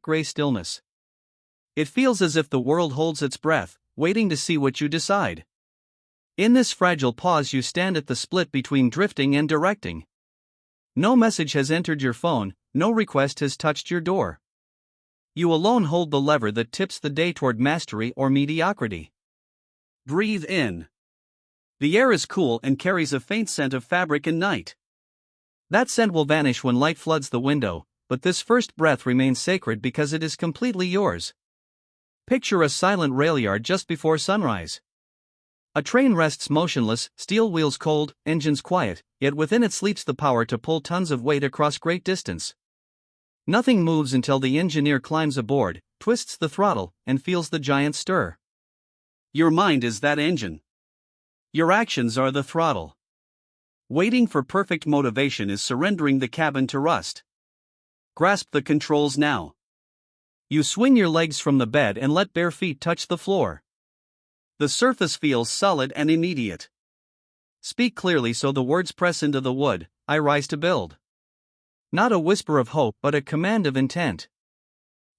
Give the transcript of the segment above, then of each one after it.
gray stillness. It feels as if the world holds its breath, waiting to see what you decide. In this fragile pause, you stand at the split between drifting and directing. No message has entered your phone, no request has touched your door. You alone hold the lever that tips the day toward mastery or mediocrity. Breathe in. The air is cool and carries a faint scent of fabric and night. That scent will vanish when light floods the window, but this first breath remains sacred because it is completely yours. Picture a silent rail yard just before sunrise. A train rests motionless, steel wheels cold, engines quiet, yet within it sleeps the power to pull tons of weight across great distance. Nothing moves until the engineer climbs aboard, twists the throttle, and feels the giant stir. Your mind is that engine. Your actions are the throttle. Waiting for perfect motivation is surrendering the cabin to rust. Grasp the controls now. You swing your legs from the bed and let bare feet touch the floor. The surface feels solid and immediate. Speak clearly so the words press into the wood. I rise to build. Not a whisper of hope, but a command of intent.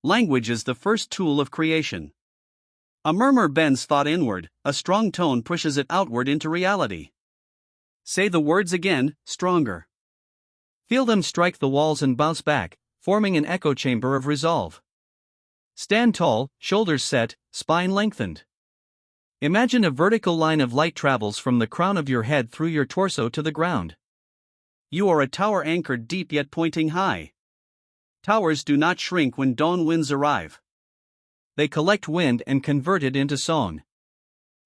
Language is the first tool of creation. A murmur bends thought inward, a strong tone pushes it outward into reality. Say the words again, stronger. Feel them strike the walls and bounce back, forming an echo chamber of resolve. Stand tall, shoulders set, spine lengthened. Imagine a vertical line of light travels from the crown of your head through your torso to the ground. You are a tower anchored deep yet pointing high. Towers do not shrink when dawn winds arrive. They collect wind and convert it into song.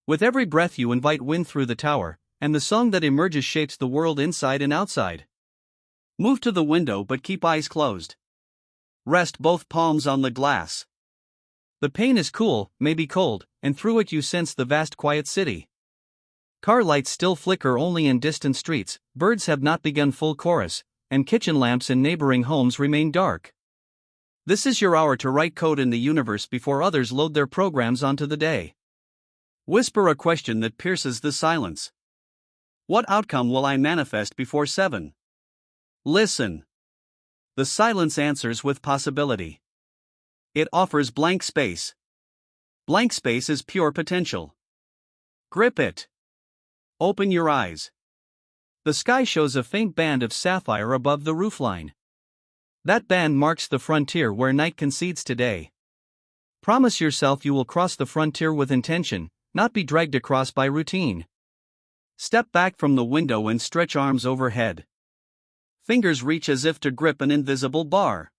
With every breath you invite wind through the tower, and the song that emerges shapes the world inside and outside. Move to the window but keep eyes closed. Rest both palms on the glass. The pane is cool, maybe cold, and through it you sense the vast quiet city. Car lights still flicker only in distant streets, birds have not begun full chorus, and kitchen lamps in neighboring homes remain dark. This is your hour to write code in the universe before others load their programs onto the day. Whisper a question that pierces the silence. What outcome will I manifest before 7? Listen. The silence answers with possibility. It offers blank space. Blank space is pure potential. Grip it. Open your eyes. The sky shows a faint band of sapphire above the roofline. That band marks the frontier where night concedes to day. Promise yourself you will cross the frontier with intention, not be dragged across by routine. Step back from the window and stretch arms overhead. Fingers reach as if to grip an invisible bar.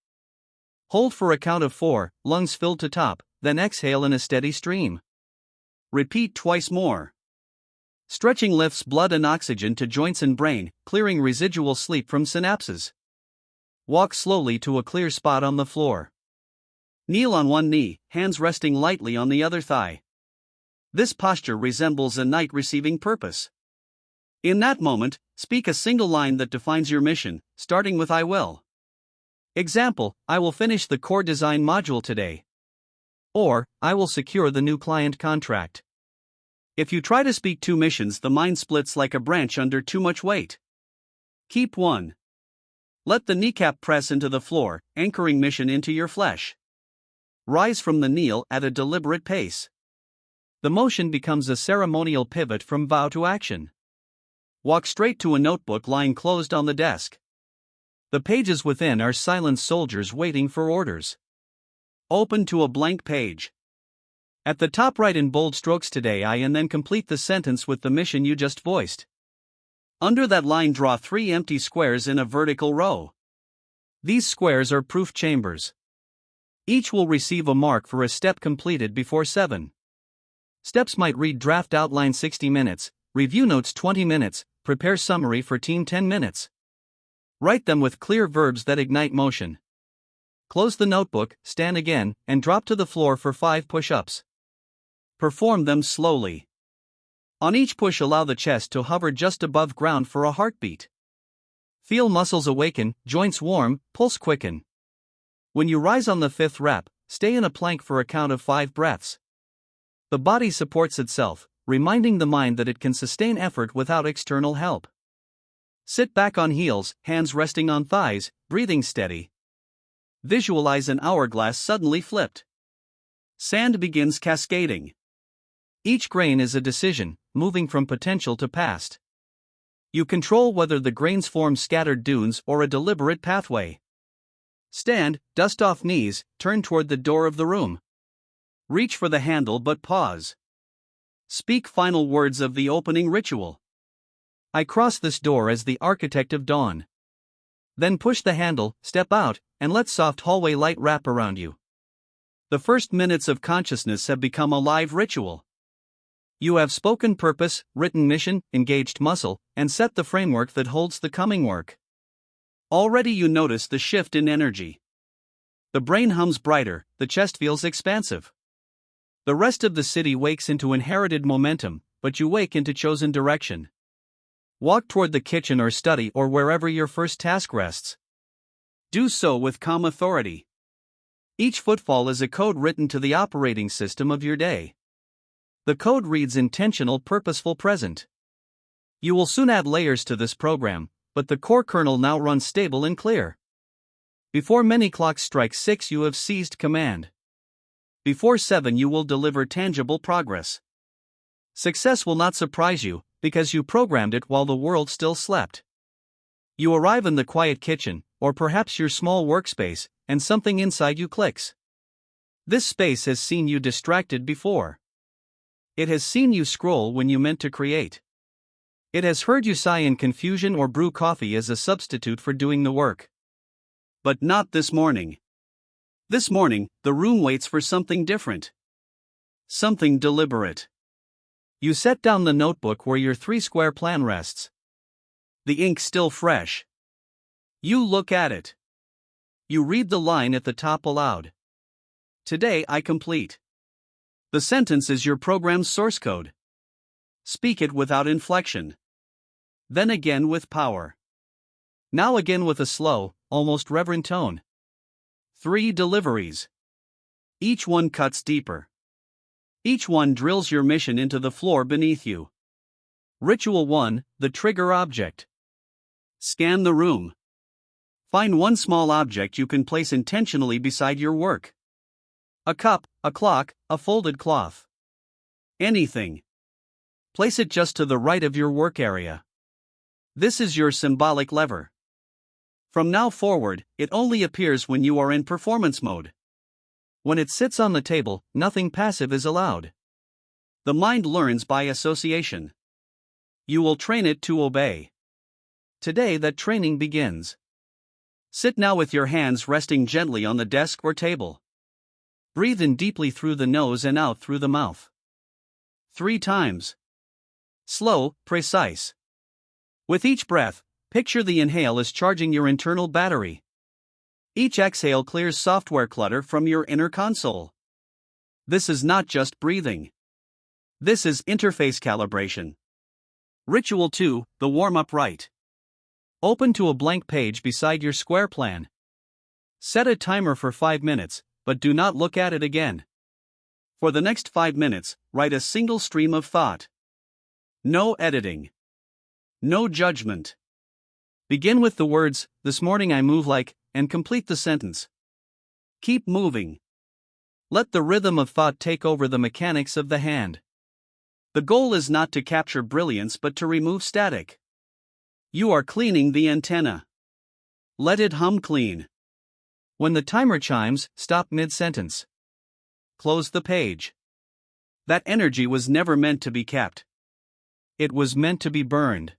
Hold for a count of 4, lungs filled to top, then exhale in a steady stream. Repeat twice more. Stretching lifts blood and oxygen to joints and brain, clearing residual sleep from synapses. Walk slowly to a clear spot on the floor. Kneel on one knee, hands resting lightly on the other thigh. This posture resembles a knight receiving purpose. In that moment, speak a single line that defines your mission, starting with I will. Example, I will finish the core design module today. Or, I will secure the new client contract. If you try to speak two missions, the mind splits like a branch under too much weight. Keep one. Let the kneecap press into the floor, anchoring mission into your flesh. Rise from the kneel at a deliberate pace. The motion becomes a ceremonial pivot from vow to action. Walk straight to a notebook lying closed on the desk. The pages within are silent soldiers waiting for orders. Open to a blank page. At the top, write in bold strokes today I, and then complete the sentence with the mission you just voiced. Under that line, draw 3 empty squares in a vertical row. These squares are proof chambers. Each will receive a mark for a step completed before 7. Steps might read: draft outline 60 minutes, review notes 20 minutes, prepare summary for team 10 minutes. Write them with clear verbs that ignite motion. Close the notebook, stand again, and drop to the floor for 5 push-ups. Perform them slowly. On each push, allow the chest to hover just above ground for a heartbeat. Feel muscles awaken, joints warm, pulse quicken. When you rise on the 5th rep, stay in a plank for a count of 5 breaths. The body supports itself, reminding the mind that it can sustain effort without external help. Sit back on heels, hands resting on thighs, breathing steady. Visualize an hourglass suddenly flipped. Sand begins cascading. Each grain is a decision, moving from potential to past. You control whether the grains form scattered dunes or a deliberate pathway. Stand, dust off knees, turn toward the door of the room. Reach for the handle but pause. Speak final words of the opening ritual. I cross this door as the architect of dawn. Then push the handle, step out, and let soft hallway light wrap around you. The first minutes of consciousness have become a live ritual. You have spoken purpose, written mission, engaged muscle, and set the framework that holds the coming work. Already you notice the shift in energy. The brain hums brighter, the chest feels expansive. The rest of the city wakes into inherited momentum, but you wake into chosen direction. Walk toward the kitchen or study or wherever your first task rests. Do so with calm authority. Each footfall is a code written to the operating system of your day. The code reads intentional, purposeful present. You will soon add layers to this program, but the core kernel now runs stable and clear. Before many clocks strike 6, you have seized command. Before 7, you will deliver tangible progress. Success will not surprise you, because you programmed it while the world still slept. You arrive in the quiet kitchen, or perhaps your small workspace, and something inside you clicks. This space has seen you distracted before. It has seen you scroll when you meant to create. It has heard you sigh in confusion or brew coffee as a substitute for doing the work. But not this morning. This morning, the room waits for something different. Something deliberate. You set down the notebook where your 3-square plan rests. The ink still fresh. You look at it. You read the line at the top aloud. Today I complete. The sentence is your program's source code. Speak it without inflection. Then again with power. Now again with a slow, almost reverent tone. 3 deliveries. Each one cuts deeper. Each one drills your mission into the floor beneath you. Ritual 1, the trigger object. Scan the room. Find one small object you can place intentionally beside your work. A cup, a clock, a folded cloth. Anything. Place it just to the right of your work area. This is your symbolic lever. From now forward, it only appears when you are in performance mode. When it sits on the table, nothing passive is allowed. The mind learns by association. You will train it to obey. Today that training begins. Sit now with your hands resting gently on the desk or table. Breathe in deeply through the nose and out through the mouth. 3 times. Slow, precise. With each breath, picture the inhale as charging your internal battery. Each exhale clears software clutter from your inner console. This is not just breathing. This is interface calibration. Ritual 2, the warm-up rite. Open to a blank page beside your square plan. Set a timer for 5 minutes, but do not look at it again. For the next 5 minutes, write a single stream of thought. No editing. No judgment. Begin with the words, "This morning I move like," and complete the sentence. Keep moving. Let the rhythm of thought take over the mechanics of the hand. The goal is not to capture brilliance but to remove static. You are cleaning the antenna. Let it hum clean. When the timer chimes, stop mid-sentence. Close the page. That energy was never meant to be kept. It was meant to be burned.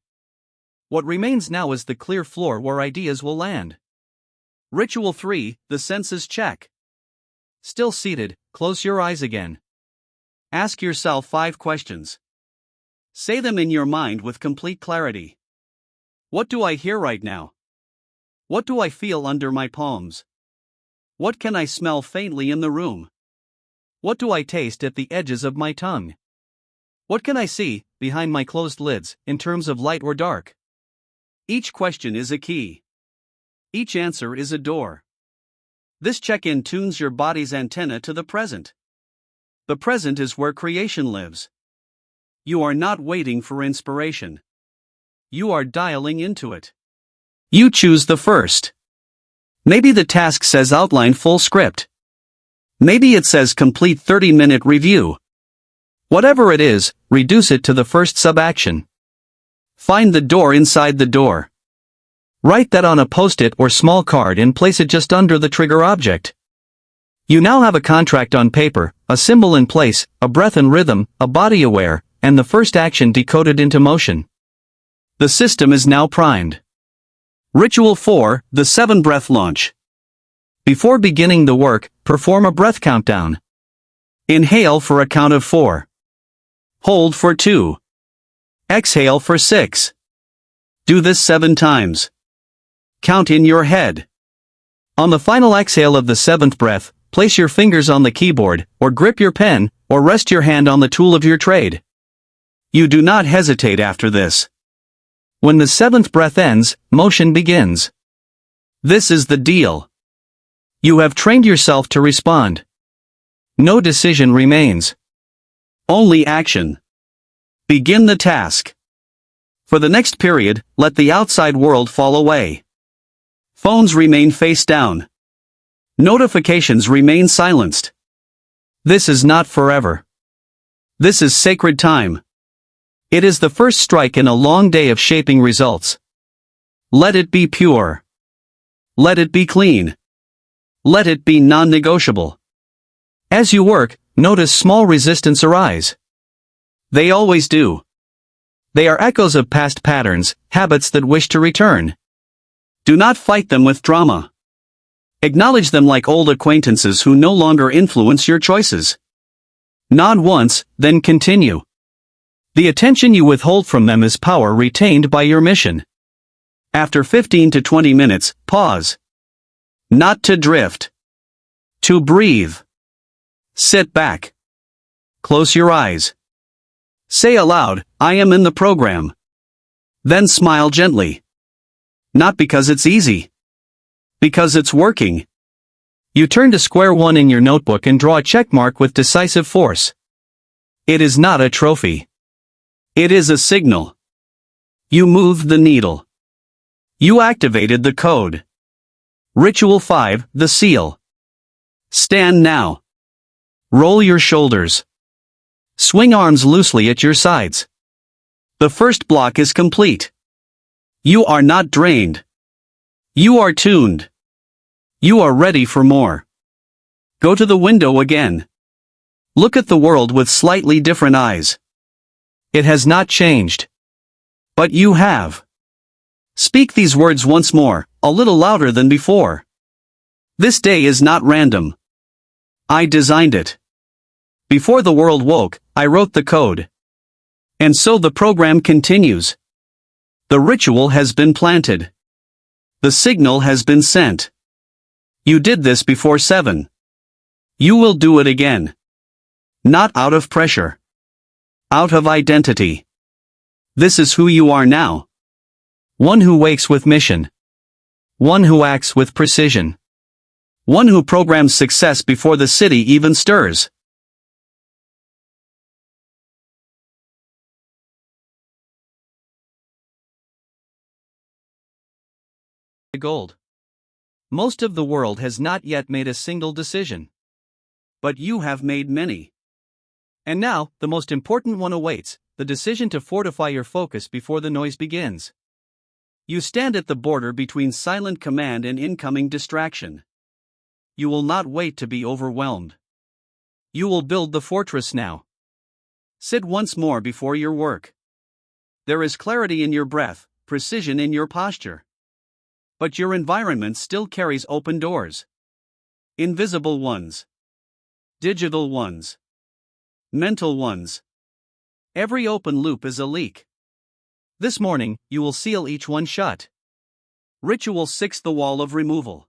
What remains now is the clear floor where ideas will land. Ritual 3, the senses check. Still seated, close your eyes again. Ask yourself 5 questions. Say them in your mind with complete clarity. What do I hear right now? What do I feel under my palms? What can I smell faintly in the room? What do I taste at the edges of my tongue? What can I see, behind my closed lids, in terms of light or dark? Each question is a key. Each answer is a door. This check-in tunes your body's antenna to the present. The present is where creation lives. You are not waiting for inspiration. You are dialing into it. You choose the first. Maybe the task says outline full script. Maybe it says complete 30-minute review. Whatever it is, reduce it to the first sub-action. Find the door inside the door. Write that on a post-it or small card and place it just under the trigger object. You now have a contract on paper, a symbol in place, a breath and rhythm, a body aware, and the first action decoded into motion. The system is now primed. Ritual 4, the 7-breath launch. Before beginning the work, perform a breath countdown. Inhale for a count of 4. Hold for 2. Exhale for 6. Do this 7 times. Count in your head. On the final exhale of the 7th breath, place your fingers on the keyboard, or grip your pen, or rest your hand on the tool of your trade. You do not hesitate after this. When the 7th breath ends, motion begins. This is the deal. You have trained yourself to respond. No decision remains. Only action. Begin the task. For the next period, let the outside world fall away. Phones remain face down. Notifications remain silenced. This is not forever. This is sacred time. It is the first strike in a long day of shaping results. Let it be pure. Let it be clean. Let it be non-negotiable. As you work, notice small resistance arise. They always do. They are echoes of past patterns, habits that wish to return. Do not fight them with drama. Acknowledge them like old acquaintances who no longer influence your choices. Nod once, then continue. The attention you withhold from them is power retained by your mission. After 15 to 20 minutes, pause. Not to drift. To breathe. Sit back. Close your eyes. Say aloud, I am in the program. Then smile gently. Not because it's easy. Because it's working. You turn to square one in your notebook and draw a check mark with decisive force. It is not a trophy. It is a signal. You moved the needle. You activated the code. Ritual 5, the seal. Stand now. Roll your shoulders. Swing arms loosely at your sides. The first block is complete. You are not drained. You are tuned. You are ready for more. Go to the window again. Look at the world with slightly different eyes. It has not changed. But you have. Speak these words once more, a little louder than before. This day is not random. I designed it. Before the world woke, I wrote the code. And so the program continues. The ritual has been planted. The signal has been sent. You did this before 7. You will do it again. Not out of pressure. Out of identity. This is who you are now. One who wakes with mission. One who acts with precision. One who programs success before the city even stirs. Gold. Most of the world has not yet made a single decision. But you have made many. And now, the most important one awaits, the decision to fortify your focus before the noise begins. You stand at the border between silent command and incoming distraction. You will not wait to be overwhelmed. You will build the fortress now. Sit once more before your work. There is clarity in your breath, precision in your posture. But your environment still carries open doors. Invisible ones. Digital ones. Mental ones. Every open loop is a leak. This morning, you will seal each one shut. Ritual 6, the wall of removal.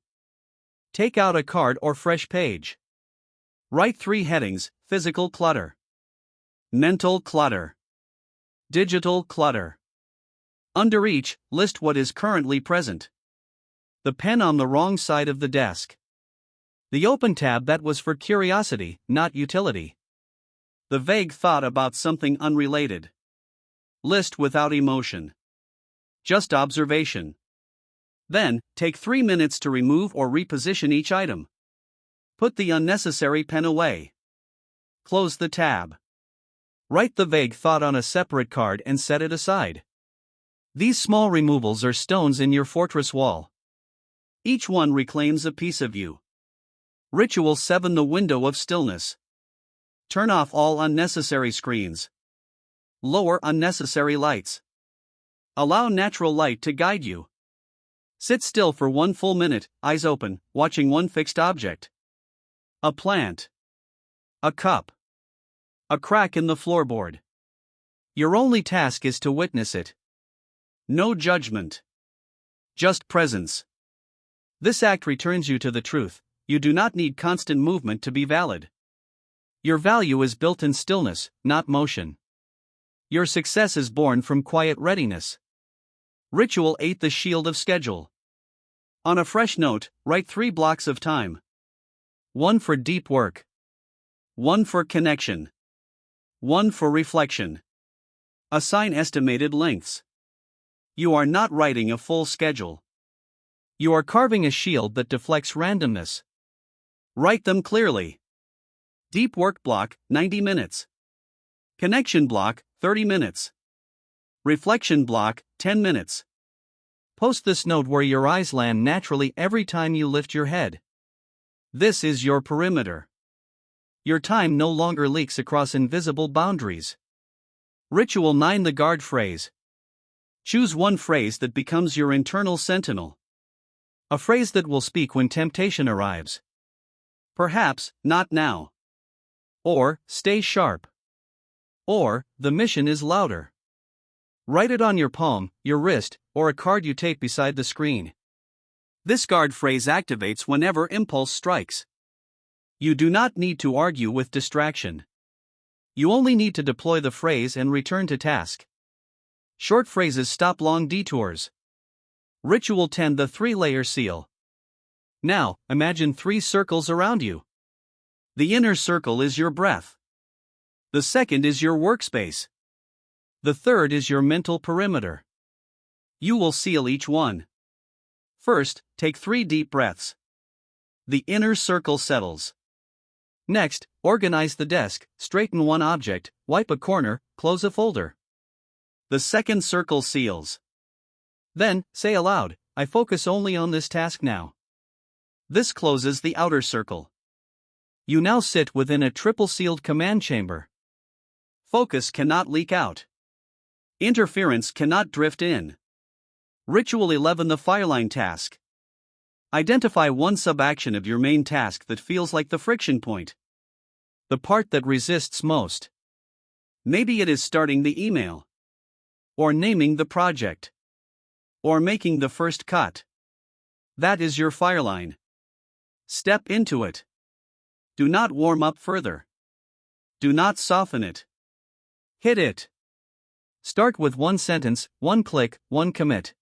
Take out a card or fresh page. Write 3 headings: physical clutter, mental clutter, digital clutter. Under each, list what is currently present. The pen on the wrong side of the desk. The open tab that was for curiosity, not utility. The vague thought about something unrelated. List without emotion. Just observation. Then, take 3 minutes to remove or reposition each item. Put the unnecessary pen away. Close the tab. Write the vague thought on a separate card and set it aside. These small removals are stones in your fortress wall. Each one reclaims a piece of you. Ritual 7. The window of stillness. Turn off all unnecessary screens. Lower unnecessary lights. Allow natural light to guide you. Sit still for 1 full minute, eyes open, watching one fixed object. A plant. A cup. A crack in the floorboard. Your only task is to witness it. No judgment. Just presence. This act returns you to the truth. You do not need constant movement to be valid. Your value is built in stillness, not motion. Your success is born from quiet readiness. Ritual 8. The shield of schedule. On a fresh note, write 3 blocks of time. 1 for deep work. 1 for connection. 1 for reflection. Assign estimated lengths. You are not writing a full schedule. You are carving a shield that deflects randomness. Write them clearly. Deep work block, 90 minutes. Connection block, 30 minutes. Reflection block, 10 minutes. Post this note where your eyes land naturally every time you lift your head. This is your perimeter. Your time no longer leaks across invisible boundaries. Ritual 9. The guard phrase. Choose one phrase that becomes your internal sentinel. A phrase that will speak when temptation arrives. Perhaps, not now. Or, stay sharp. Or, the mission is louder. Write it on your palm, your wrist, or a card you tape beside the screen. This guard phrase activates whenever impulse strikes. You do not need to argue with distraction. You only need to deploy the phrase and return to task. Short phrases stop long detours. Ritual 10. The 3-layer seal. Now, imagine 3 circles around you. The inner circle is your breath. The second is your workspace. The third is your mental perimeter. You will seal each one. First, take 3 deep breaths. The inner circle settles. Next, organize the desk, straighten one object, wipe a corner, close a folder. The second circle seals. Then, say aloud, I focus only on this task now. This closes the outer circle. You now sit within a triple-sealed command chamber. Focus cannot leak out. Interference cannot drift in. Ritual 11. The fireline task. Identify one sub-action of your main task that feels like the friction point. The part that resists most. Maybe it is starting the email. Or naming the project. Or making the first cut. That is your fireline. Step into it. Do not warm up further. Do not soften it. Hit it. Start with 1 sentence, 1 click, 1 commit.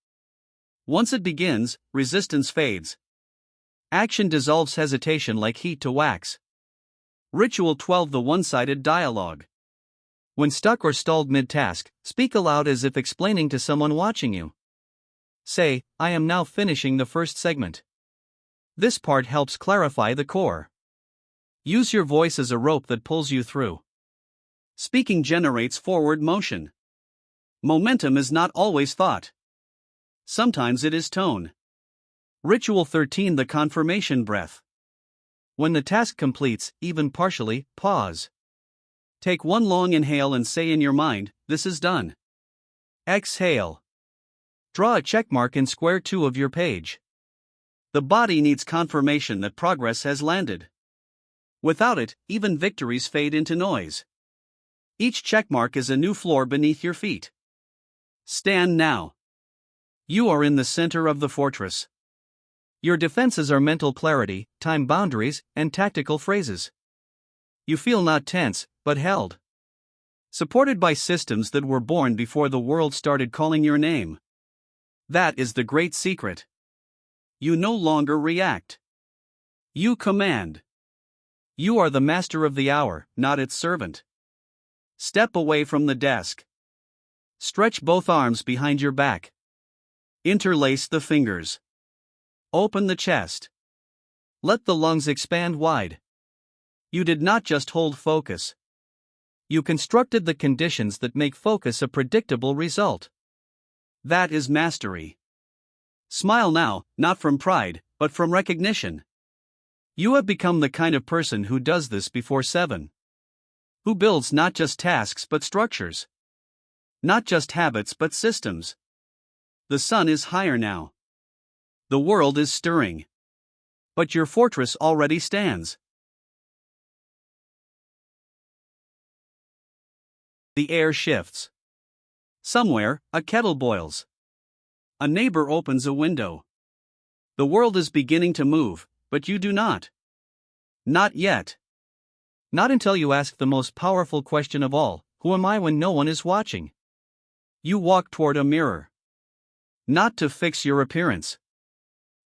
Once it begins, resistance fades. Action dissolves hesitation like heat to wax. Ritual 12. The one-sided dialogue. When stuck or stalled mid-task, speak aloud as if explaining to someone watching you. Say, I am now finishing the first segment. This part helps clarify the core. Use your voice as a rope that pulls you through. Speaking generates forward motion. Momentum is not always thought. Sometimes it is tone. Ritual 13. The confirmation breath. When the task completes, even partially, pause. Take 1 long inhale and say in your mind, this is done. Exhale. Draw a checkmark in square 2 of your page. The body needs confirmation that progress has landed. Without it, even victories fade into noise. Each checkmark is a new floor beneath your feet. Stand now. You are in the center of the fortress. Your defenses are mental clarity, time boundaries, and tactical phrases. You feel not tense, but held. Supported by systems that were born before the world started calling your name. That is the great secret. You no longer react. You command. You are the master of the hour, not its servant. Step away from the desk. Stretch both arms behind your back. Interlace the fingers. Open the chest. Let the lungs expand wide. You did not just hold focus. You constructed the conditions that make focus a predictable result. That is mastery. Smile now, not from pride, but from recognition. You have become the kind of person who does this before 7. Who builds not just tasks but structures. Not just habits but systems. The sun is higher now. The world is stirring. But your fortress already stands. The air shifts. Somewhere, a kettle boils. A neighbor opens a window. The world is beginning to move, but you do not. Not yet. Not until you ask the most powerful question of all: who am I when no one is watching? You walk toward a mirror. Not to fix your appearance.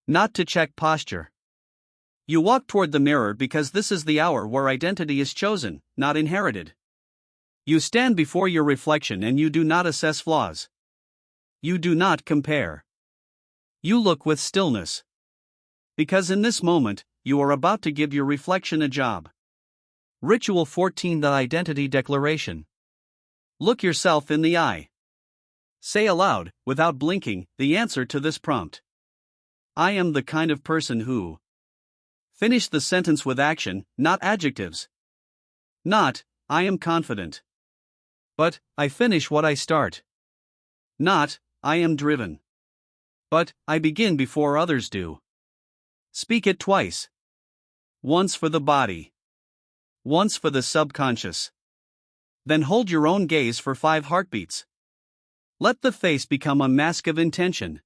Not to check posture. You walk toward the mirror because this is the hour where identity is chosen, not inherited. You stand before your reflection and you do not assess flaws. You do not compare. You look with stillness. Because in this moment, you are about to give your reflection a job. Ritual 14: The Identity Declaration. Look yourself in the eye. Say aloud, without blinking, the answer to this prompt. I am the kind of person who. Finish the sentence with action, not adjectives. Not, I am confident. But, I finish what I start. Not, I am driven. But, I begin before others do. Speak it twice. Once for the body. Once for the subconscious. Then hold your own gaze for 5 heartbeats. Let the face become a mask of intention.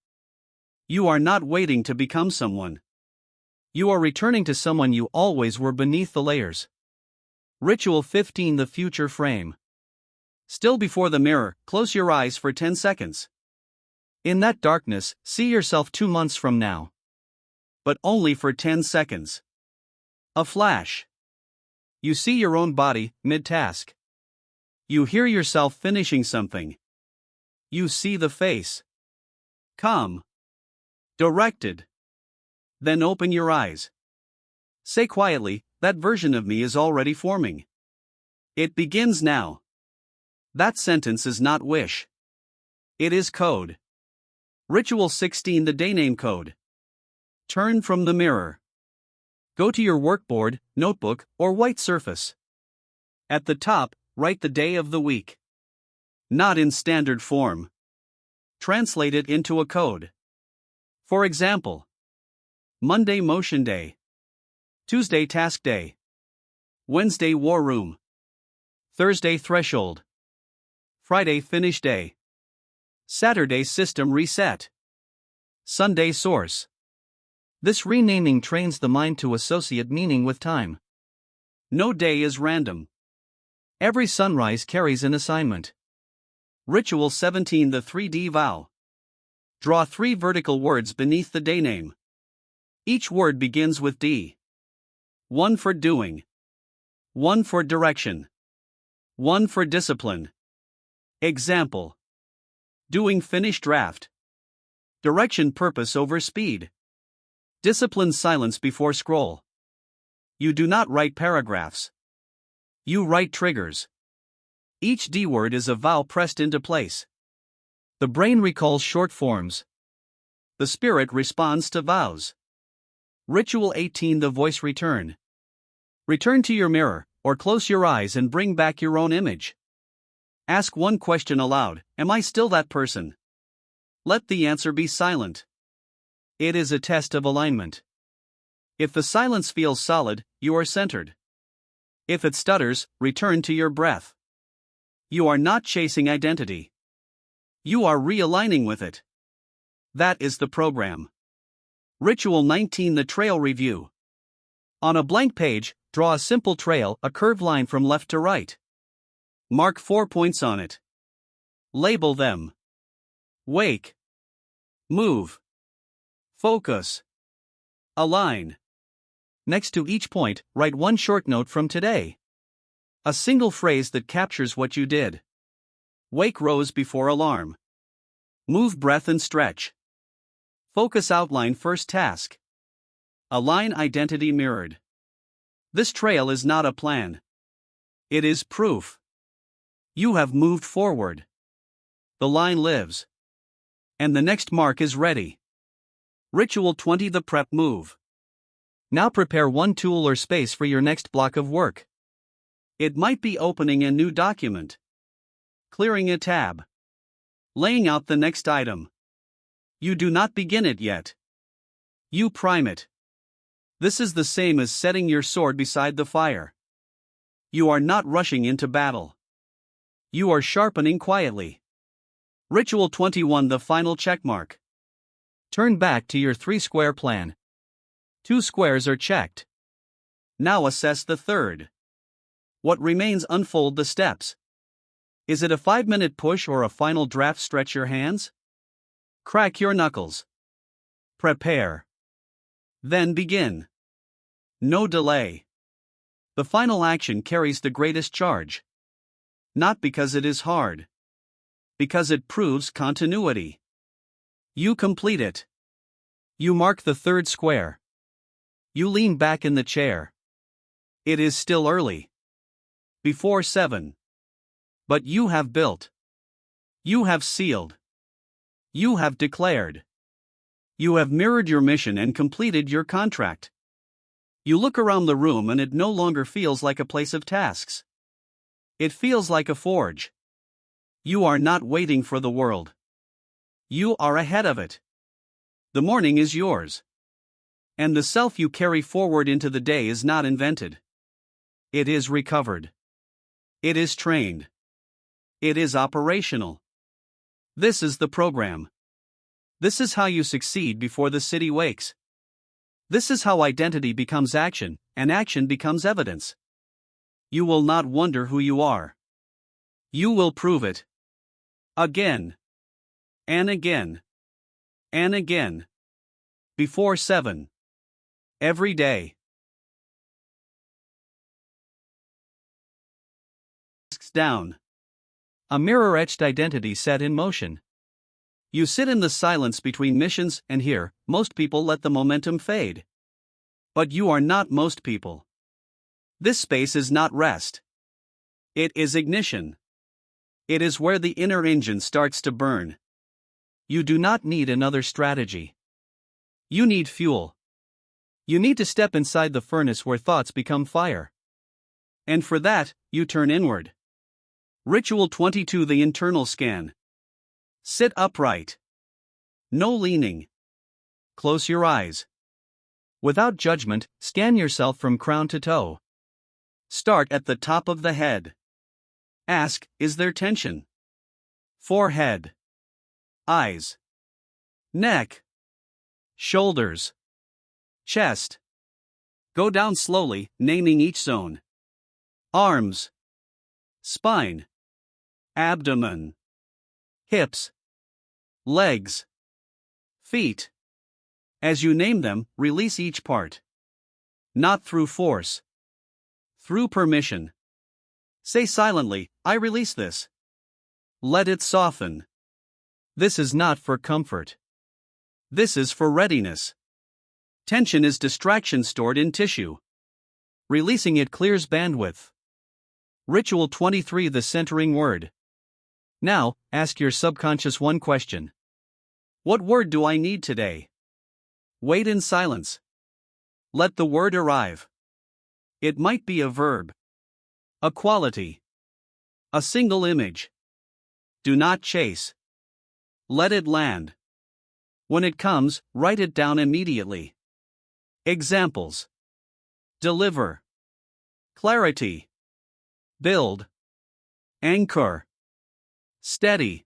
You are not waiting to become someone. You are returning to someone you always were beneath the layers. Ritual 15: The Future Frame. Still before the mirror, close your eyes for 10 seconds. In that darkness, see yourself 2 months from now. But only for 10 seconds. A flash. You see your own body, mid-task. You hear yourself finishing something. You see the face. Calm. Directed. Then open your eyes. Say quietly, that version of me is already forming. It begins now. That sentence is not wish. It is code. Ritual 16: The Day Name Code. Turn from the mirror. Go to your workboard, notebook, or white surface. At the top, write the day of the week. Not in standard form. Translate it into a code. For example, Monday Motion Day. Tuesday Task Day. Wednesday War Room. Thursday Threshold. Friday Finish Day. Saturday System Reset. Sunday Source. This renaming trains the mind to associate meaning with time. No day is random. Every sunrise carries an assignment. Ritual 17: The 3D Vow. Draw 3 vertical words beneath the day name. Each word begins with D. 1 for doing. 1 for direction. 1 for discipline. Example. Doing finish draft. Direction purpose over speed. Discipline silence before scroll. You do not write paragraphs. You write triggers. Each D word is a vow pressed into place. The brain recalls short forms. The spirit responds to vows. Ritual 18: The Voice Return. Return to your mirror, or close your eyes and bring back your own image. Ask one question aloud: am I still that person? Let the answer be silent. It is a test of alignment. If the silence feels solid, you are centered. If it stutters, return to your breath. You are not chasing identity. You are realigning with it. That is the program. Ritual 19: The Trail Review. On a blank page, draw a simple trail, a curved line from left to right. Mark 4 points on it. Label them. Wake. Move. Focus. Align. Next to each point, write one short note from today. A single phrase that captures what you did. Wake rose before alarm. Move breath and stretch. Focus outline first task. Align identity mirrored. This trail is not a plan. It is proof. You have moved forward. The line lives. And the next mark is ready. Ritual 20. The prep move. Now prepare one tool or space for your next block of work. It might be opening a new document, clearing a tab, laying out the next item. You do not begin it yet. You prime it. This is the same as setting your sword beside the fire. You are not rushing into battle. You are sharpening quietly. Ritual 21. The final checkmark. Turn back to your 3-square plan. 2 squares are checked. Now assess the third. What remains? Unfold the steps. Is it a 5-minute push or a final draft? Stretch your hands. Crack your knuckles. Prepare. Then begin. No delay. The final action carries the greatest charge. Not because it is hard. Because it proves continuity. You complete it. You mark the third square. You lean back in the chair. It is still early. Before 7. But you have built. You have sealed. You have declared. You have mirrored your mission and completed your contract. You look around the room and it no longer feels like a place of tasks. It feels like a forge. You are not waiting for the world. You are ahead of it. The morning is yours. And the self you carry forward into the day is not invented. It is recovered. It is trained. It is operational. This is the program. This is how you succeed before the city wakes. This is how identity becomes action, and action becomes evidence. You will not wonder who you are. You will prove it. Again. And again. And again. Before 7. Every day. Down. A mirror-etched identity set in motion. You sit in the silence between missions, and here, most people let the momentum fade. But you are not most people. This space is not rest. It is ignition. It is where the inner engine starts to burn. You do not need another strategy. You need fuel. You need to step inside the furnace where thoughts become fire. And for that, you turn inward. Ritual 22. The internal scan. Sit upright. No leaning. Close your eyes. Without judgment, scan yourself from crown to toe. Start at the top of the head. Ask, is there tension? Forehead. Eyes. Neck. Shoulders. Chest. Go down slowly, naming each zone. Arms. Spine. Abdomen. Hips. Legs. Feet. As you name them, release each part. Not through force. Through permission. Say silently, I release this. Let it soften. This is not for comfort. This is for readiness. Tension is distraction stored in tissue. Releasing it clears bandwidth. Ritual 23. The centering word. Now, ask your subconscious one question. What word do I need today? Wait in silence. Let the word arrive. It might be a verb, a quality, a single image. Do not chase. Let it land. When it comes, write it down immediately. Examples. Deliver. Clarity. Build. Anchor. Steady.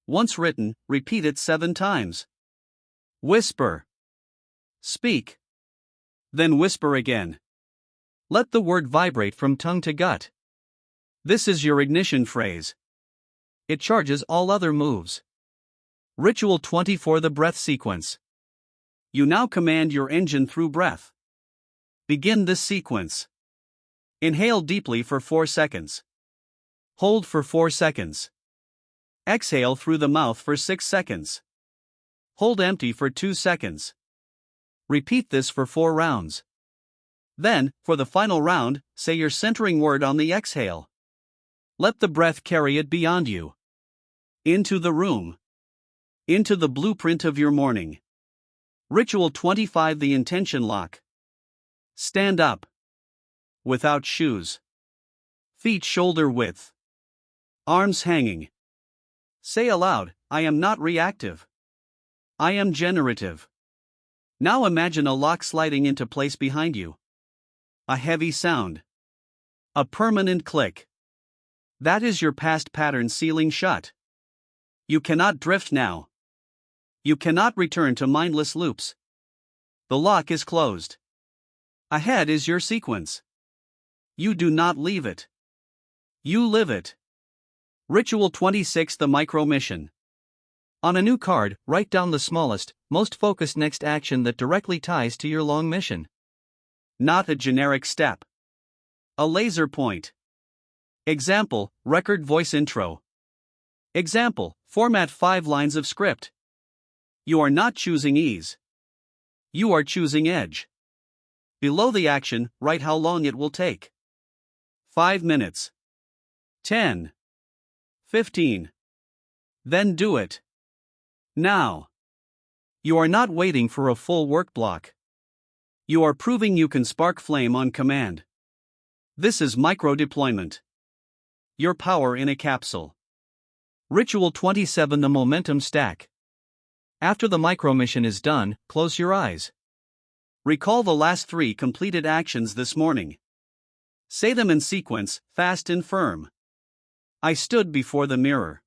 Once written, repeat it 7 times. Whisper. Speak. Then whisper again. Let the word vibrate from tongue to gut. This is your ignition phrase. It charges all other moves. Ritual 24. The breath sequence. You now command your engine through breath. Begin this sequence. Inhale deeply for 4 seconds. Hold for 4 seconds. Exhale through the mouth for 6 seconds. Hold empty for 2 seconds. Repeat this for 4 rounds. Then, for the final round, say your centering word on the exhale. Let the breath carry it beyond you. Into the room. Into the blueprint of your morning. Ritual 25. The intention lock. Stand up. Without shoes. Feet shoulder width. Arms hanging. Say aloud, I am not reactive. I am generative. Now imagine a lock sliding into place behind you. A heavy sound. A permanent click. That is your past pattern sealing shut. You cannot drift now. You cannot return to mindless loops. The lock is closed. Ahead is your sequence. You do not leave it. You live it. Ritual 26. The micro mission. On a new card, write down the smallest, most focused next action that directly ties to your long mission. Not a generic step. A laser point. Example, record voice intro. Example, format 5 lines of script. You are not choosing ease. You are choosing edge. Below the action, write how long it will take. 5 minutes. 10. 15. Then do it. Now. You are not waiting for a full work block. You are proving you can spark flame on command. This is micro-deployment. Your power in a capsule. Ritual 27. The momentum stack. After the micro-mission is done, close your eyes. Recall the last 3 completed actions this morning. Say them in sequence, fast and firm. I stood before the mirror.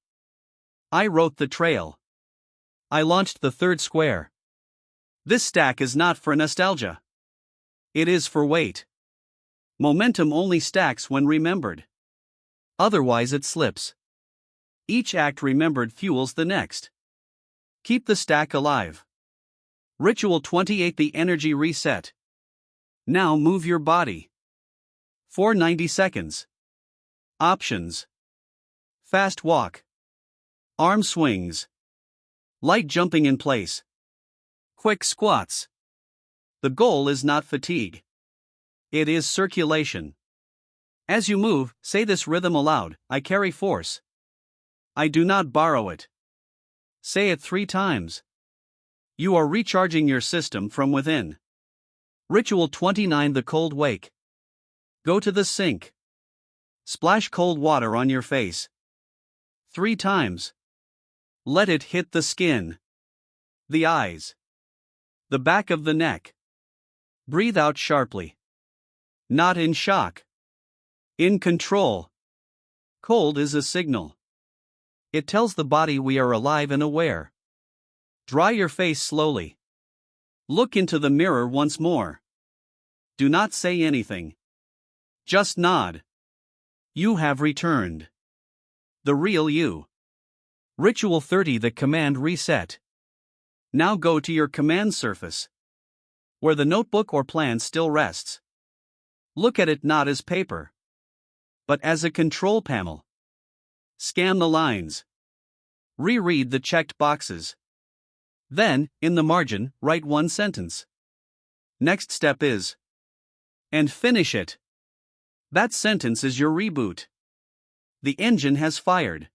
I wrote the trail. I launched the 3rd square. This stack is not for nostalgia. It is for weight. Momentum only stacks when remembered. Otherwise it slips. Each act remembered fuels the next. Keep the stack alive. Ritual 28. The energy reset. Now move your body. For 90 seconds. Options. Fast walk. Arm swings. Light jumping in place. Quick squats. The goal is not fatigue. It is circulation. As you move, say this rhythm aloud, I carry force. I do not borrow it. Say it 3 times. You are recharging your system from within. Ritual 29. The cold wake. Go to the sink. Splash cold water on your face. 3 times. Let it hit the skin. The eyes. The back of the neck. Breathe out sharply. Not in shock. In control. Cold is a signal. It tells the body we are alive and aware. Dry your face slowly. Look into the mirror once more. Do not say anything. Just nod. You have returned. The real you. Ritual 30. The command reset. Now go to your command surface, where the notebook or plan still rests. Look at it not as paper, but as a control panel. Scan the lines. Reread the checked boxes. Then, in the margin, write 1 sentence. Next step is. And finish it. That sentence is your reboot. The engine has fired.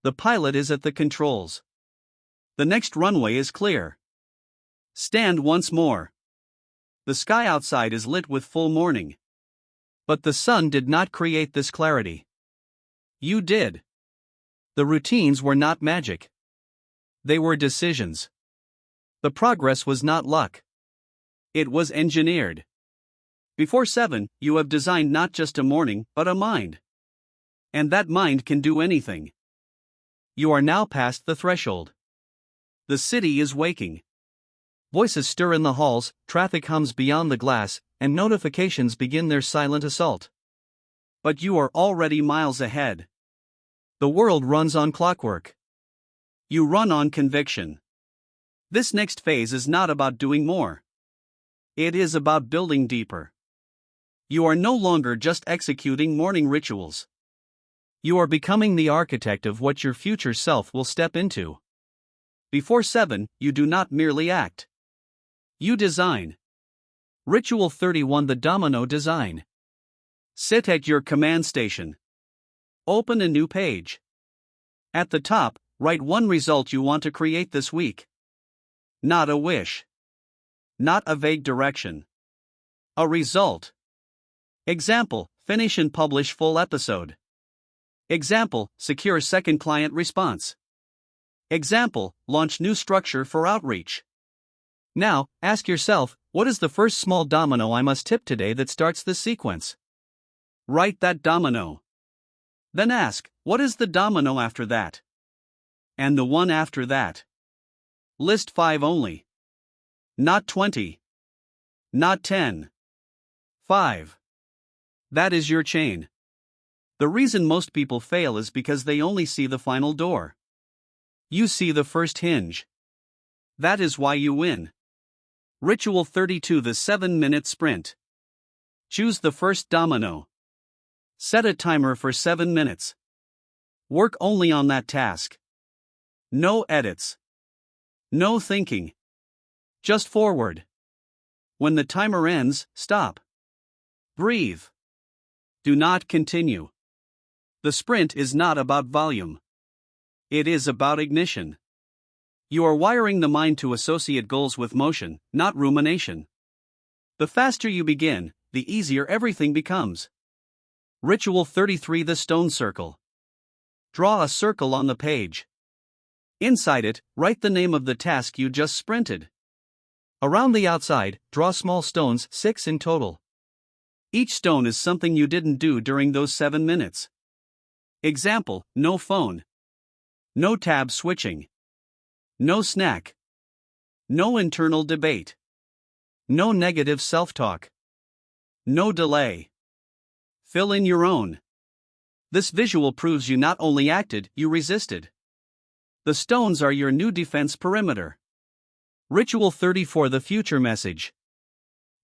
The pilot is at the controls. The next runway is clear. Stand once more. The sky outside is lit with full morning. But the sun did not create this clarity. You did. The routines were not magic. They were decisions. The progress was not luck. It was engineered. Before 7, you have designed not just a morning, but a mind. And that mind can do anything. You are now past the threshold. The city is waking. Voices stir in the halls, traffic hums beyond the glass, and notifications begin their silent assault. But you are already miles ahead. The world runs on clockwork. You run on conviction. This next phase is not about doing more. It is about building deeper. You are no longer just executing morning rituals. You are becoming the architect of what your future self will step into. Before 7, you do not merely act. You design. Ritual 31: The Domino Design. Sit at your command station. Open a new page. At the top, write one result you want to create this week. Not a wish. Not a vague direction. A result. Example: finish and publish full episode. Example: secure second client response. Example: launch new structure for outreach. Now, ask yourself, what is the first small domino I must tip today that starts this sequence? Write that domino. Then ask, what is the domino after that? And the one after that? List 5 only. Not 20. Not 10. 5. That is your chain. The reason most people fail is because they only see the final door. You see the first hinge. That is why you win. Ritual 32: The 7-minute sprint. Choose the first domino. Set a timer for 7 minutes. Work only on that task. No edits. No thinking. Just forward. When the timer ends, stop. Breathe. Do not continue. The sprint is not about volume. It is about ignition. You are wiring the mind to associate goals with motion, not rumination. The faster you begin, the easier everything becomes. Ritual 33: The Stone Circle. Draw a circle on the page. Inside it, write the name of the task you just sprinted. Around the outside, draw small stones, 6 in total. Each stone is something you didn't do during those 7 minutes. Example: no phone. No tab switching. No snack. No internal debate. No negative self-talk. No delay. Fill in your own. This visual proves you not only acted, you resisted. The stones are your new defense perimeter. Ritual 34: The Future Message.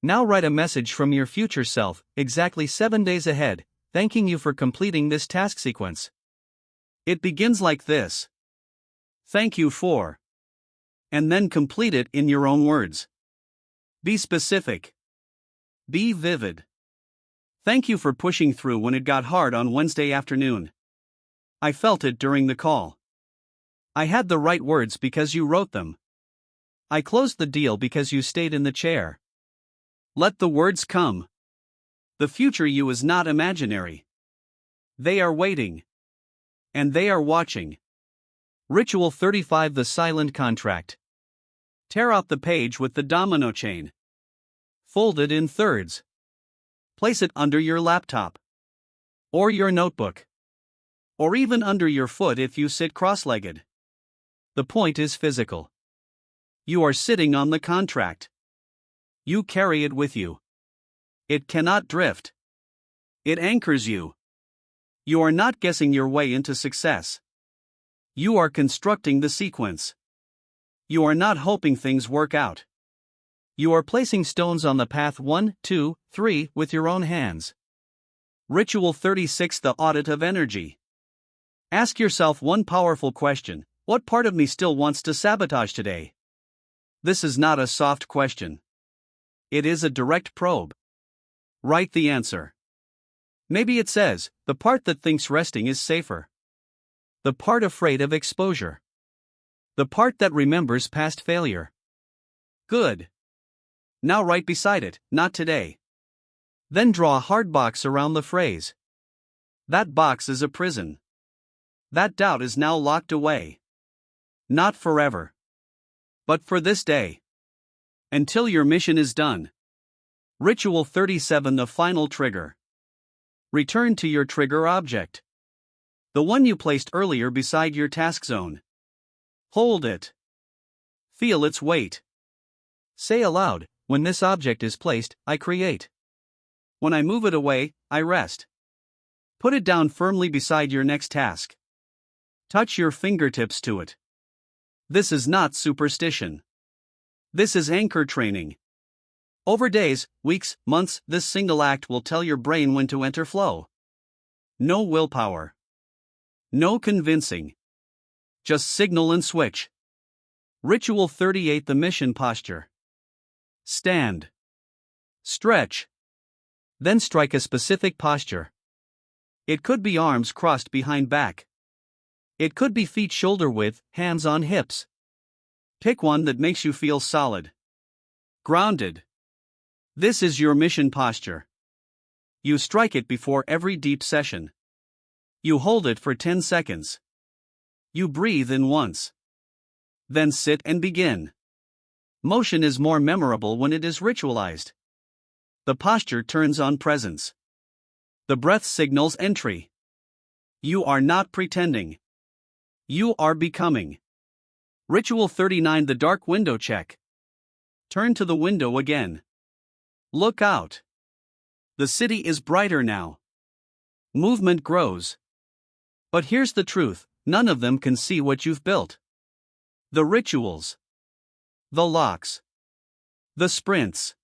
Now write a message from your future self, exactly 7 days ahead, thanking you for completing this task sequence. It begins like this. Thank you for. And then complete it in your own words. Be specific. Be vivid. Thank you for pushing through when it got hard on Wednesday afternoon. I felt it during the call. I had the right words because you wrote them. I closed the deal because you stayed in the chair. Let the words come. The future you is not imaginary. They are waiting. And they are watching. Ritual 35: The Silent Contract. Tear out the page with the domino chain. Fold it in thirds. Place it under your laptop. Or your notebook. Or even under your foot if you sit cross-legged. The point is physical. You are sitting on the contract. You carry it with you. It cannot drift. It anchors you. You are not guessing your way into success. You are constructing the sequence. You are not hoping things work out. You are placing stones on the path 1, 2, 3 with your own hands. Ritual 36: The Audit of Energy. Ask yourself one powerful question: what part of me still wants to sabotage today? This is not a soft question. It is a direct probe. Write the answer. Maybe it says, the part that thinks resting is safer. The part afraid of exposure. The part that remembers past failure. Good. Now write beside it, not today. Then draw a hard box around the phrase. That box is a prison. That doubt is now locked away. Not forever. But for this day. Until your mission is done. Ritual 37: The Final Trigger. Return to your trigger object. The one you placed earlier beside your task zone. Hold it. Feel its weight. Say aloud, when this object is placed, I create. When I move it away, I rest. Put it down firmly beside your next task. Touch your fingertips to it. This is not superstition. This is anchor training. Over days, weeks, months, this single act will tell your brain when to enter flow. No willpower. No convincing. Just signal and switch. Ritual 38. The mission posture. Stand. Stretch. Then strike a specific posture. It could be arms crossed behind back. It could be feet shoulder width, hands on hips. Pick one that makes you feel solid. Grounded. This is your mission posture. You strike it before every deep session. You hold it for 10 seconds. You breathe in once. Then sit and begin. Motion is more memorable when it is ritualized. The posture turns on presence. The breath signals entry. You are not pretending. You are becoming. Ritual 39. The dark window check. Turn to the window again. Look out. The city is brighter now. Movement grows. But here's the truth, none of them can see what you've built. The rituals. The locks. The sprints.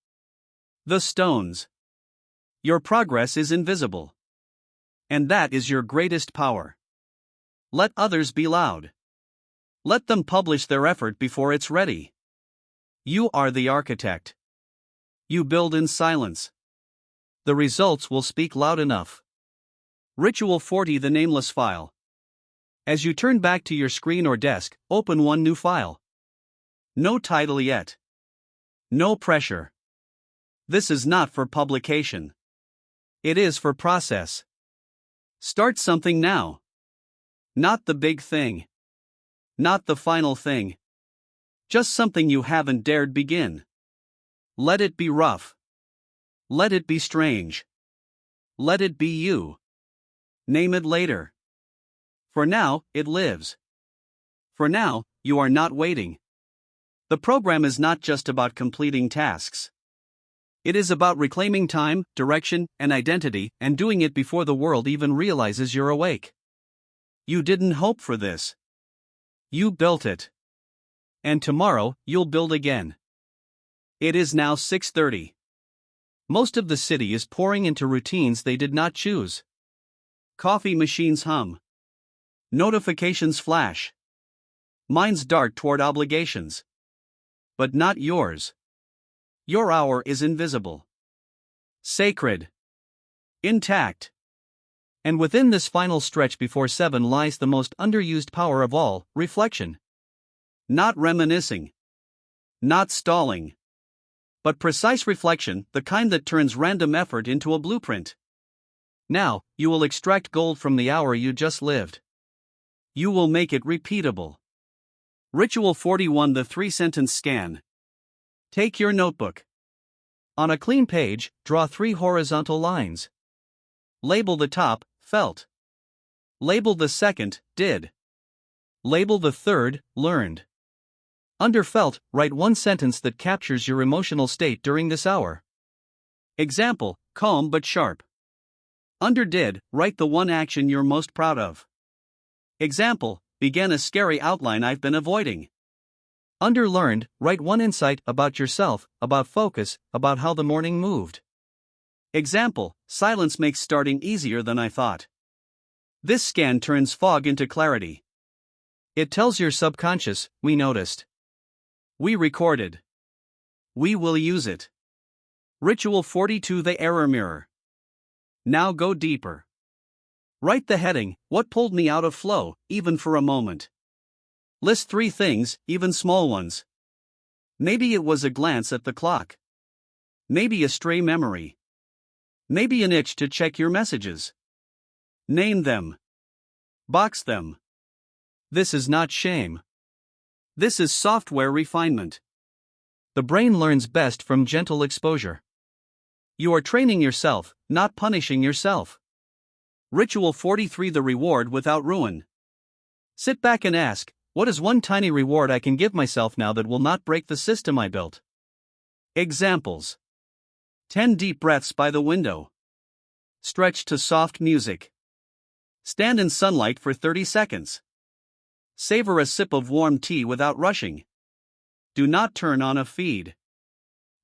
The stones. Your progress is invisible. And that is your greatest power. Let others be loud. Let them publish their effort before it's ready. You are the architect. You build in silence. The results will speak loud enough. Ritual 40. The nameless file. As you turn back to your screen or desk, open one new file. No title yet. No pressure. This is not for publication. It is for process. Start something now. Not the big thing. Not the final thing. Just something you haven't dared begin. Let it be rough. Let it be strange. Let it be you. Name it later. For now, it lives. For now, you are not waiting. The program is not just about completing tasks. It is about reclaiming time, direction, and identity, and doing it before the world even realizes you're awake. You didn't hope for this. You built it. And tomorrow, you'll build again. It is now 6:30. Most of the city is pouring into routines they did not choose. Coffee machines hum. Notifications flash. Minds dart toward obligations. But not yours. Your hour is invisible. Sacred. Intact. And within this final stretch before 7 lies the most underused power of all, reflection. Not reminiscing. Not stalling. But precise reflection, the kind that turns random effort into a blueprint. Now, you will extract gold from the hour you just lived. You will make it repeatable. Ritual 41. The 3-sentence scan. Take your notebook. On a clean page, draw 3 horizontal lines. Label the top, felt. Label the second, did. Label the third, learned. Under felt, write one sentence that captures your emotional state during this hour. Example, calm but sharp. Under did, write the one action you're most proud of. Example, began a scary outline I've been avoiding. Under learned, write one insight about yourself, about focus, about how the morning moved. Example, silence makes starting easier than I thought. This scan turns fog into clarity. It tells your subconscious, we noticed. We recorded. We will use it. Ritual 42. The error mirror. Now go deeper. Write the heading, what pulled me out of flow, even for a moment. List 3 things, even small ones. Maybe it was a glance at the clock. Maybe a stray memory. Maybe an itch to check your messages. Name them. Box them. This is not shame. This is software refinement. The brain learns best from gentle exposure. You are training yourself, not punishing yourself. Ritual 43. The reward without ruin. Sit back and ask, what is one tiny reward I can give myself now that will not break the system I built? Examples. 10 deep breaths by the window. Stretch to soft music. Stand in sunlight for 30 seconds. Savor a sip of warm tea without rushing. Do not turn on a feed.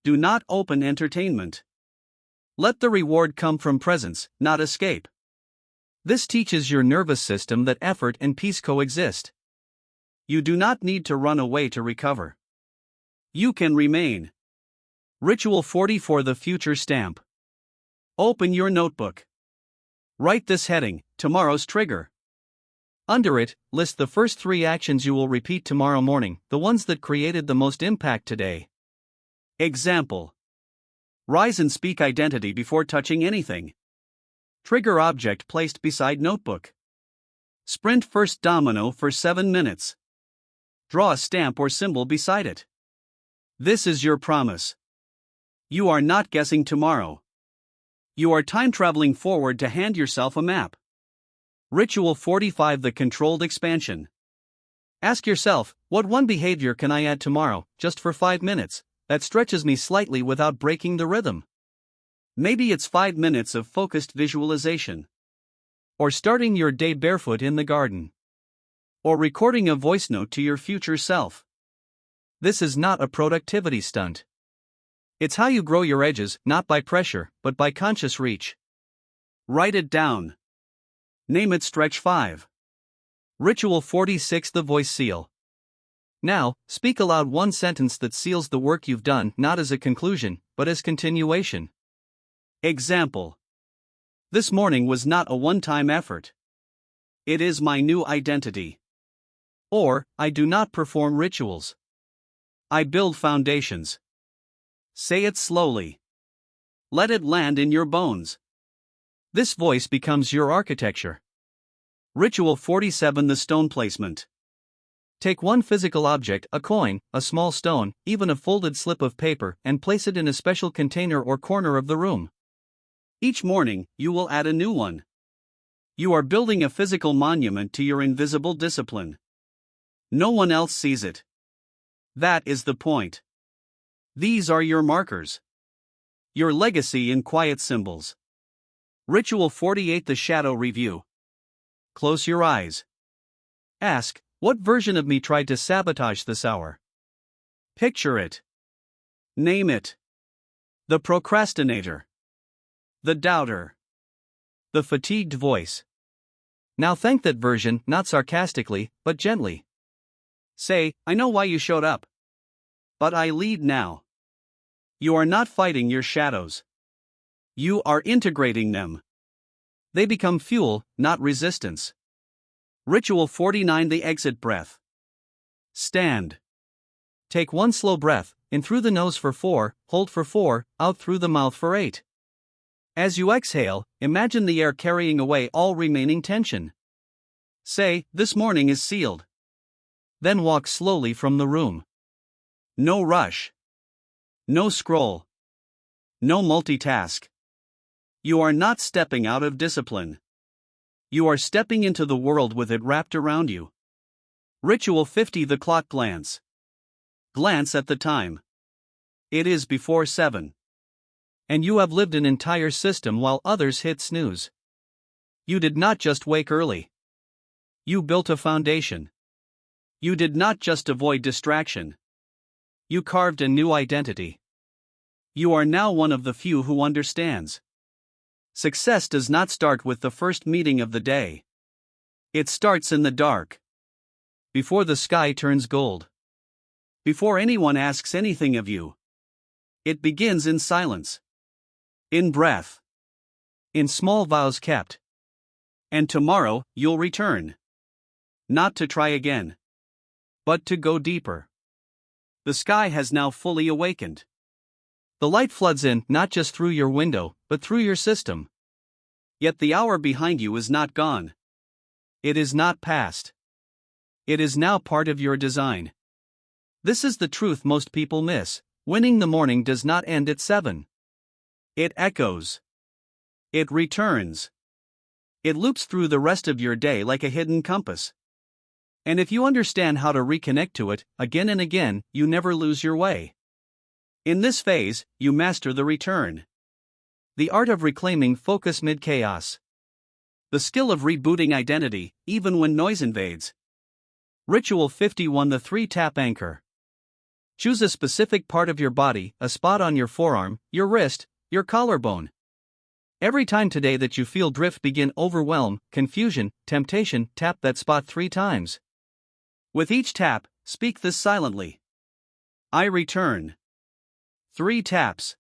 Do not open entertainment. Let the reward come from presence, not escape. This teaches your nervous system that effort and peace coexist. You do not need to run away to recover. You can remain. Ritual 44, the future stamp. Open your notebook. Write this heading, tomorrow's trigger. Under it, list the first 3 actions you will repeat tomorrow morning, the ones that created the most impact today. Example. Rise and speak identity before touching anything. Trigger object placed beside notebook. Sprint first domino for 7 minutes. Draw a stamp or symbol beside it. This is your promise. You are not guessing tomorrow. You are time traveling forward to hand yourself a map. Ritual 45, the controlled expansion. Ask yourself, what one behavior can I add tomorrow, just for 5 minutes, that stretches me slightly without breaking the rhythm? Maybe it's 5 minutes of focused visualization. Or starting your day barefoot in the garden. Or recording a voice note to your future self. This is not a productivity stunt. It's how you grow your edges, not by pressure, but by conscious reach. Write it down. Name it Stretch 5. Ritual 46, the voice seal. Now, speak aloud one sentence that seals the work you've done, not as a conclusion, but as continuation. Example. This morning was not a one-time effort. It is my new identity. Or, I do not perform rituals. I build foundations. Say it slowly. Let it land in your bones. This voice becomes your architecture. Ritual 47, the stone placement. Take one physical object, a coin, a small stone, even a folded slip of paper, and place it in a special container or corner of the room. Each morning, you will add a new one. You are building a physical monument to your invisible discipline. No one else sees it. That is the point. These are your markers. Your legacy in quiet symbols. Ritual 48, the shadow review. Close your eyes. Ask, what version of me tried to sabotage this hour? Picture it. Name it. The procrastinator. The doubter. The fatigued voice. Now thank that version, not sarcastically, but gently. Say, I know why you showed up. But I lead now. You are not fighting your shadows. You are integrating them. They become fuel, not resistance. Ritual 49, the exit breath. Stand. Take one slow breath, in through the nose for 4, hold for 4, out through the mouth for 8. As you exhale, imagine the air carrying away all remaining tension. Say, this morning is sealed. Then walk slowly from the room. No rush. No scroll. No multitask. You are not stepping out of discipline. You are stepping into the world with it wrapped around you. Ritual 50, the clock glance. Glance at the time. It is before 7. And you have lived an entire system while others hit snooze. You did not just wake early. You built a foundation. You did not just avoid distraction. You carved a new identity. You are now one of the few who understands. Success does not start with the first meeting of the day. It starts in the dark. Before the sky turns gold. Before anyone asks anything of you. It begins in silence. In breath. In small vows kept. And tomorrow, you'll return. Not to try again. But to go deeper. The sky has now fully awakened. The light floods in, not just through your window, but through your system. Yet the hour behind you is not gone. It is not past. It is now part of your design. This is the truth most people miss. Winning the morning does not end at 7. It echoes. It returns. It loops through the rest of your day like a hidden compass. And if you understand how to reconnect to it, again and again, you never lose your way. In this phase, you master the return. The art of reclaiming focus mid-chaos. The skill of rebooting identity, even when noise invades. Ritual 51, the 3-tap anchor. Choose a specific part of your body, a spot on your forearm, your wrist, your collarbone. Every time today that you feel drift, begin, overwhelm, confusion, temptation, tap that spot 3 times. With each tap, speak this silently. I return. 3 taps.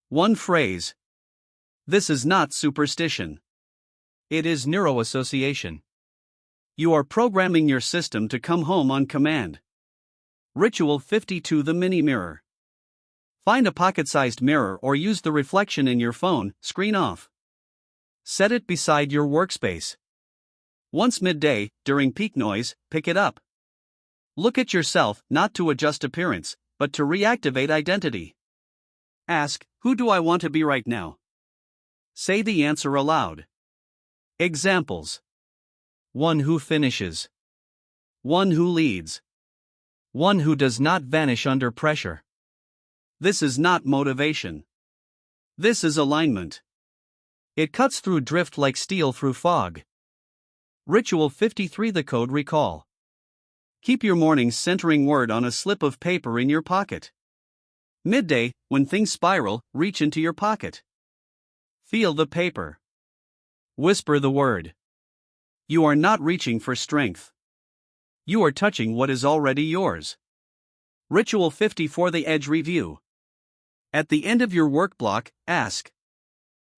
1 phrase. This is not superstition. It is neuroassociation. You are programming your system to come home on command. Ritual 52. The mini mirror. Find a pocket-sized mirror or use the reflection in your phone screen off. Set it beside your workspace. Once midday, during peak noise, pick it up. Look at yourself not to adjust appearance, but to reactivate identity. Ask, who do I want to be right now? Say the answer aloud. Examples. 1 who finishes. 1 who leads. 1 who does not vanish under pressure. This is not motivation. This is alignment. It cuts through drift like steel through fog. Ritual 53. The code recall. Keep your morning's centering word on a slip of paper in your pocket. Midday, when things spiral, reach into your pocket. Feel the paper. Whisper the word. You are not reaching for strength. You are touching what is already yours. Ritual 54. The edge review. At the end of your work block, ask,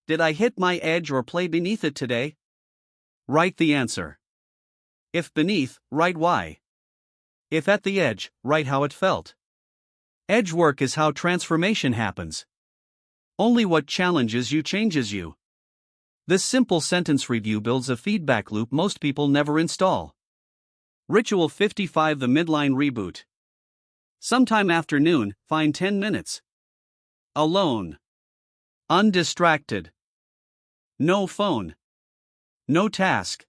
did I hit my edge or play beneath it today? Write the answer. If beneath, write why. If at the edge, write how it felt. Edge work is how transformation happens. Only what challenges you changes you. This simple sentence review builds a feedback loop most people never install. Ritual 55. The midline reboot. Sometime after noon, find 10 minutes. Alone. Undistracted. No phone. No task.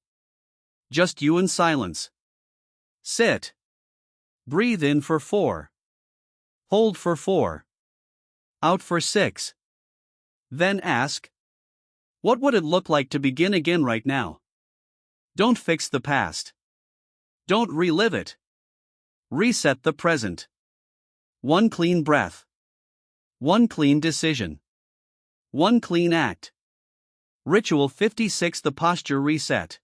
Just you in silence. Sit. Breathe in for 4. Hold for 4. Out for 6. Then ask, what would it look like to begin again right now? Don't fix the past. Don't relive it. Reset the present. 1 clean breath. 1 clean decision. 1 clean act. Ritual 56. The posture reset.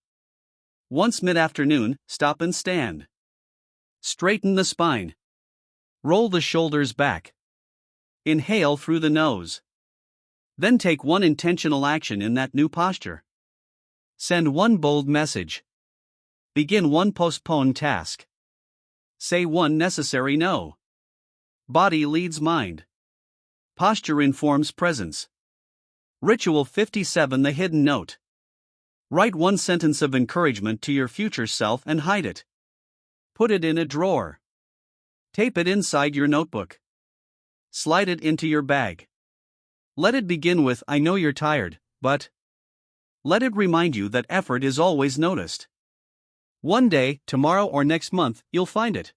Once mid-afternoon, stop and stand. Straighten the spine. Roll the shoulders back. Inhale through the nose. Then take 1 intentional action in that new posture. Send 1 bold message. Begin 1 postponed task. Say 1 necessary no. Body leads mind. Posture informs presence. Ritual 57. The hidden note. Write 1 sentence of encouragement to your future self and hide it. Put it in a drawer. Tape it inside your notebook. Slide it into your bag. Let it begin with, I know you're tired, but. Let it remind you that effort is always noticed. One day, tomorrow or next month, you'll find it.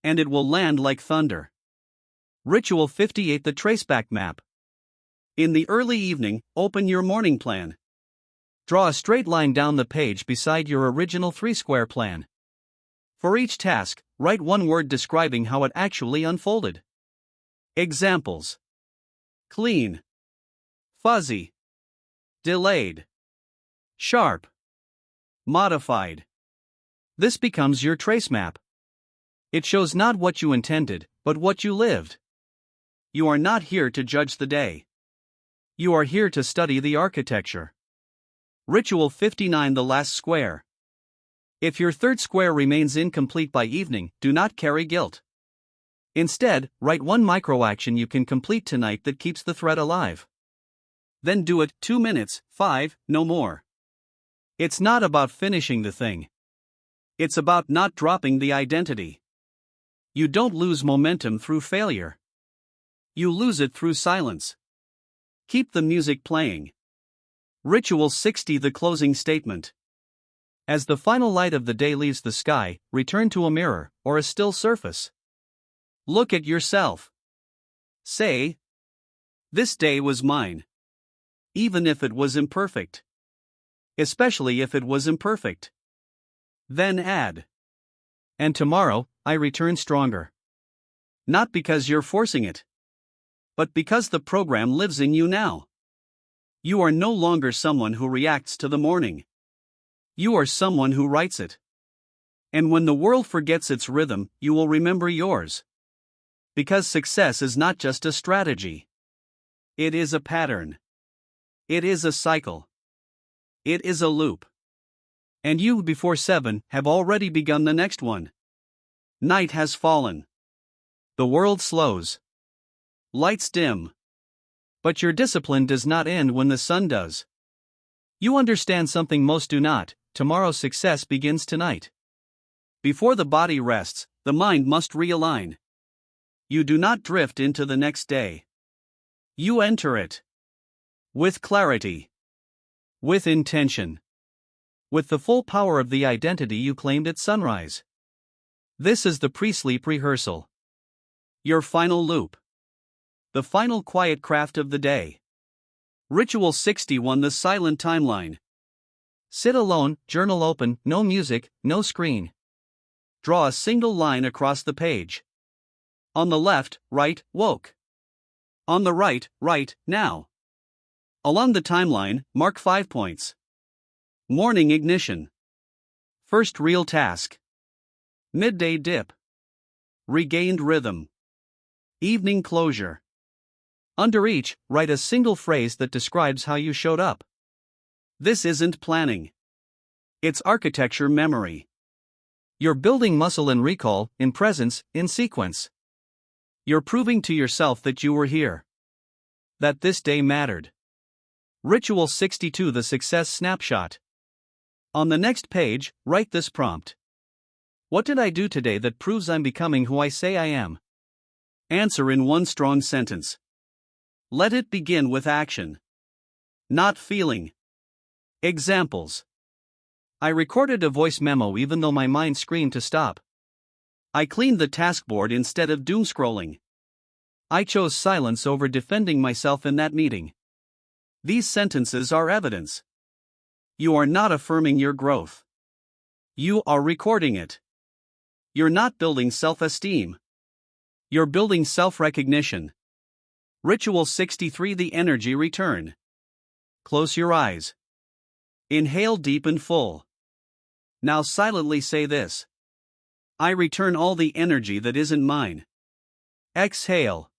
And it will land like thunder. Ritual 58. The traceback map. In the early evening, open your morning plan. Draw a straight line down the page beside your original 3-square plan. For each task, write 1 word describing how it actually unfolded. Examples. Clean. Fuzzy. Delayed. Sharp. Modified. This becomes your trace map. It shows not what you intended, but what you lived. You are not here to judge the day. You are here to study the architecture. Ritual 59. The last square. If your 3rd square remains incomplete by evening, do not carry guilt. Instead, write 1 micro-action you can complete tonight that keeps the thread alive. Then do it 2 minutes, 5, no more. It's not about finishing the thing. It's about not dropping the identity. You don't lose momentum through failure. You lose it through silence. Keep the music playing. Ritual 60. The closing statement. As the final light of the day leaves the sky, return to a mirror, or a still surface. Look at yourself. Say, this day was mine. Even if it was imperfect. Especially if it was imperfect. Then add, and tomorrow, I return stronger. Not because you're forcing it, but because the program lives in you now. You are no longer someone who reacts to the morning. You are someone who writes it. And when the world forgets its rhythm, you will remember yours. Because success is not just a strategy. It is a pattern. It is a cycle. It is a loop. And you, before 7, have already begun the next one. Night has fallen. The world slows. Lights dim. But your discipline does not end when the sun does. You understand something most do not: tomorrow's success begins tonight. Before the body rests, the mind must realign. You do not drift into the next day. You enter it. With clarity. With intention. With the full power of the identity you claimed at sunrise. This is the pre-sleep rehearsal. Your final loop. The final quiet craft of the day. Ritual 61: The Silent Timeline. Sit alone, journal open, no music, no screen. Draw a single line across the page. On the left, write, woke. On the right, write, now. Along the timeline, mark 5 points. Morning ignition. First real task. Midday dip. Regained rhythm. Evening closure. Under each, write a single phrase that describes how you showed up. This isn't planning. It's architecture memory. You're building muscle in recall, in presence, in sequence. You're proving to yourself that you were here. That this day mattered. Ritual 62: The Success Snapshot. On the next page, write this prompt. What did I do today that proves I'm becoming who I say I am? Answer in one strong sentence. Let it begin with action. Not feeling. Examples. I recorded a voice memo even though my mind screamed to stop. I cleaned the taskboard instead of doom scrolling. I chose silence over defending myself in that meeting. These sentences are evidence. You are not affirming your growth. You are recording it. You're not building self-esteem. You're building self-recognition. Ritual 63: The Energy Return. Close your eyes. Inhale deep and full. Now silently say this. I return all the energy that isn't mine. Exhale.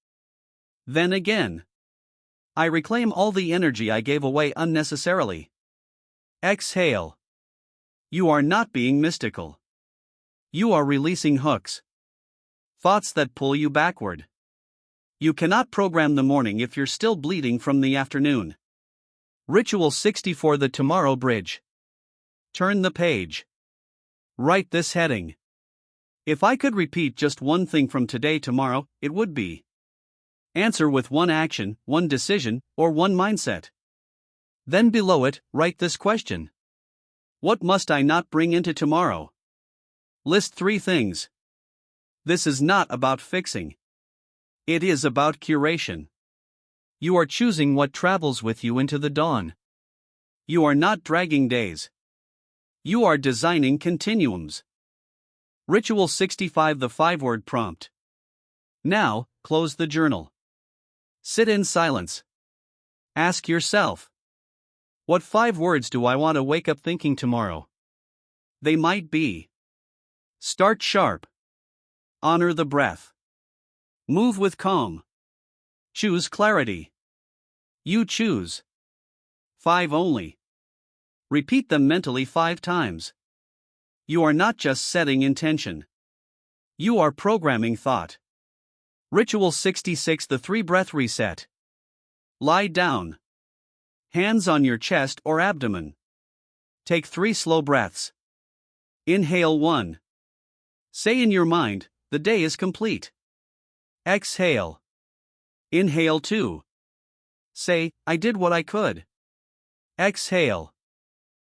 Then again. I reclaim all the energy I gave away unnecessarily. Exhale. You are not being mystical. You are releasing hooks. Thoughts that pull you backward. You cannot program the morning if you're still bleeding from the afternoon. Ritual 64: The Tomorrow Bridge. Turn the page. Write this heading. If I could repeat just one thing from today tomorrow, it would be. Answer with one action, one decision, or one mindset. Then below it, write this question. What must I not bring into tomorrow? List 3 things. This is not about fixing. It is about curation. You are choosing what travels with you into the dawn. You are not dragging days. You are designing continuums. Ritual 65: The 5-word prompt. Now, close the journal. Sit in silence. Ask yourself. What 5 words do I want to wake up thinking tomorrow? They might be. Start sharp. Honor the breath. Move with calm. Choose clarity. You choose. 5 only. Repeat them mentally 5 times. You are not just setting intention. You are programming thought. Ritual 66: The 3-breath reset. Lie down. Hands on your chest or abdomen. Take 3 slow breaths. Inhale 1. Say in your mind, the day is complete. Exhale. Inhale 2. Say, I did what I could. Exhale.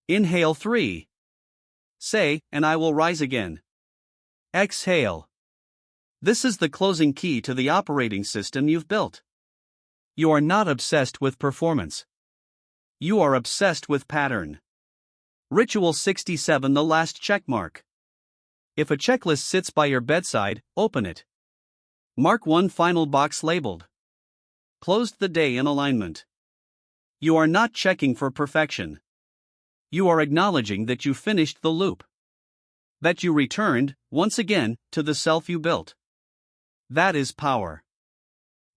Inhale 3. Say, and I will rise again. Exhale. This is the closing key to the operating system you've built. You are not obsessed with performance. You are obsessed with pattern. Ritual 67: The Last Checkmark. If a checklist sits by your bedside, open it. Mark one final box labeled. Closed the day in alignment. You are not checking for perfection. You are acknowledging that you finished the loop. That you returned, once again, to the self you built. That is power.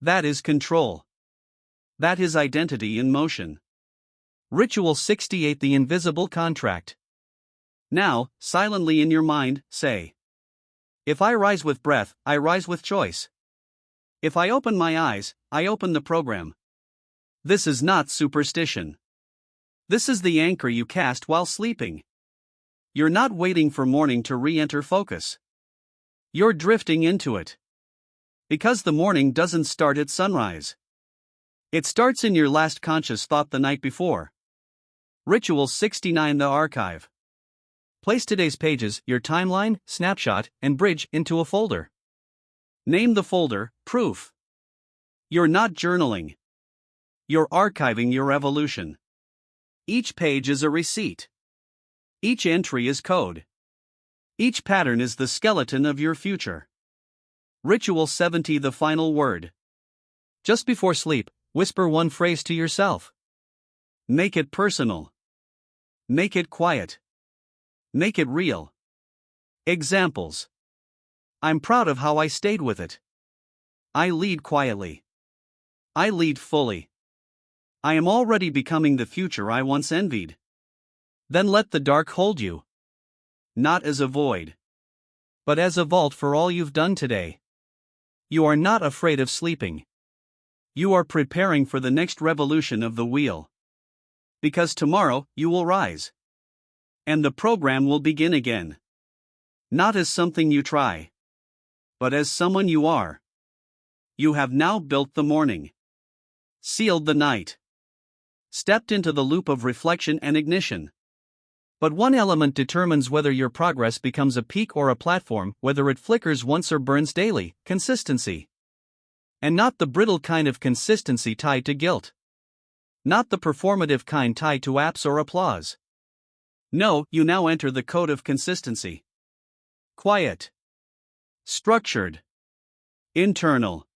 That is control. That is identity in motion. Ritual 68: The Invisible Contract. Now, silently in your mind, say: if I rise with breath, I rise with choice. If I open my eyes, I open the program. This is not superstition. This is the anchor you cast while sleeping. You're not waiting for morning to re-enter focus. You're drifting into it. Because the morning doesn't start at sunrise. It starts in your last conscious thought the night before. Ritual 69: The Archive. Place today's pages, your timeline, snapshot, and bridge into a folder. Name the folder Proof. You're not journaling. You're archiving your evolution. Each page is a receipt. Each entry is code. Each pattern is the skeleton of your future. Ritual 70: The Final Word. Just before sleep, whisper one phrase to yourself. Make it personal. Make it quiet. Make it real. Examples. I'm proud of how I stayed with it. I lead quietly. I lead fully. I am already becoming the future I once envied. Then let the dark hold you. Not as a void, but as a vault for all you've done today. You are not afraid of sleeping. You are preparing for the next revolution of the wheel. Because tomorrow, you will rise. And the program will begin again. Not as something you try, but as someone you are. You have now built the morning. Sealed the night. Stepped into the loop of reflection and ignition. But one element determines whether your progress becomes a peak or a platform, whether it flickers once or burns daily: consistency. And not the brittle kind of consistency tied to guilt. Not the performative kind tied to apps or applause. No, you now enter the code of consistency. Quiet. Structured. Internal.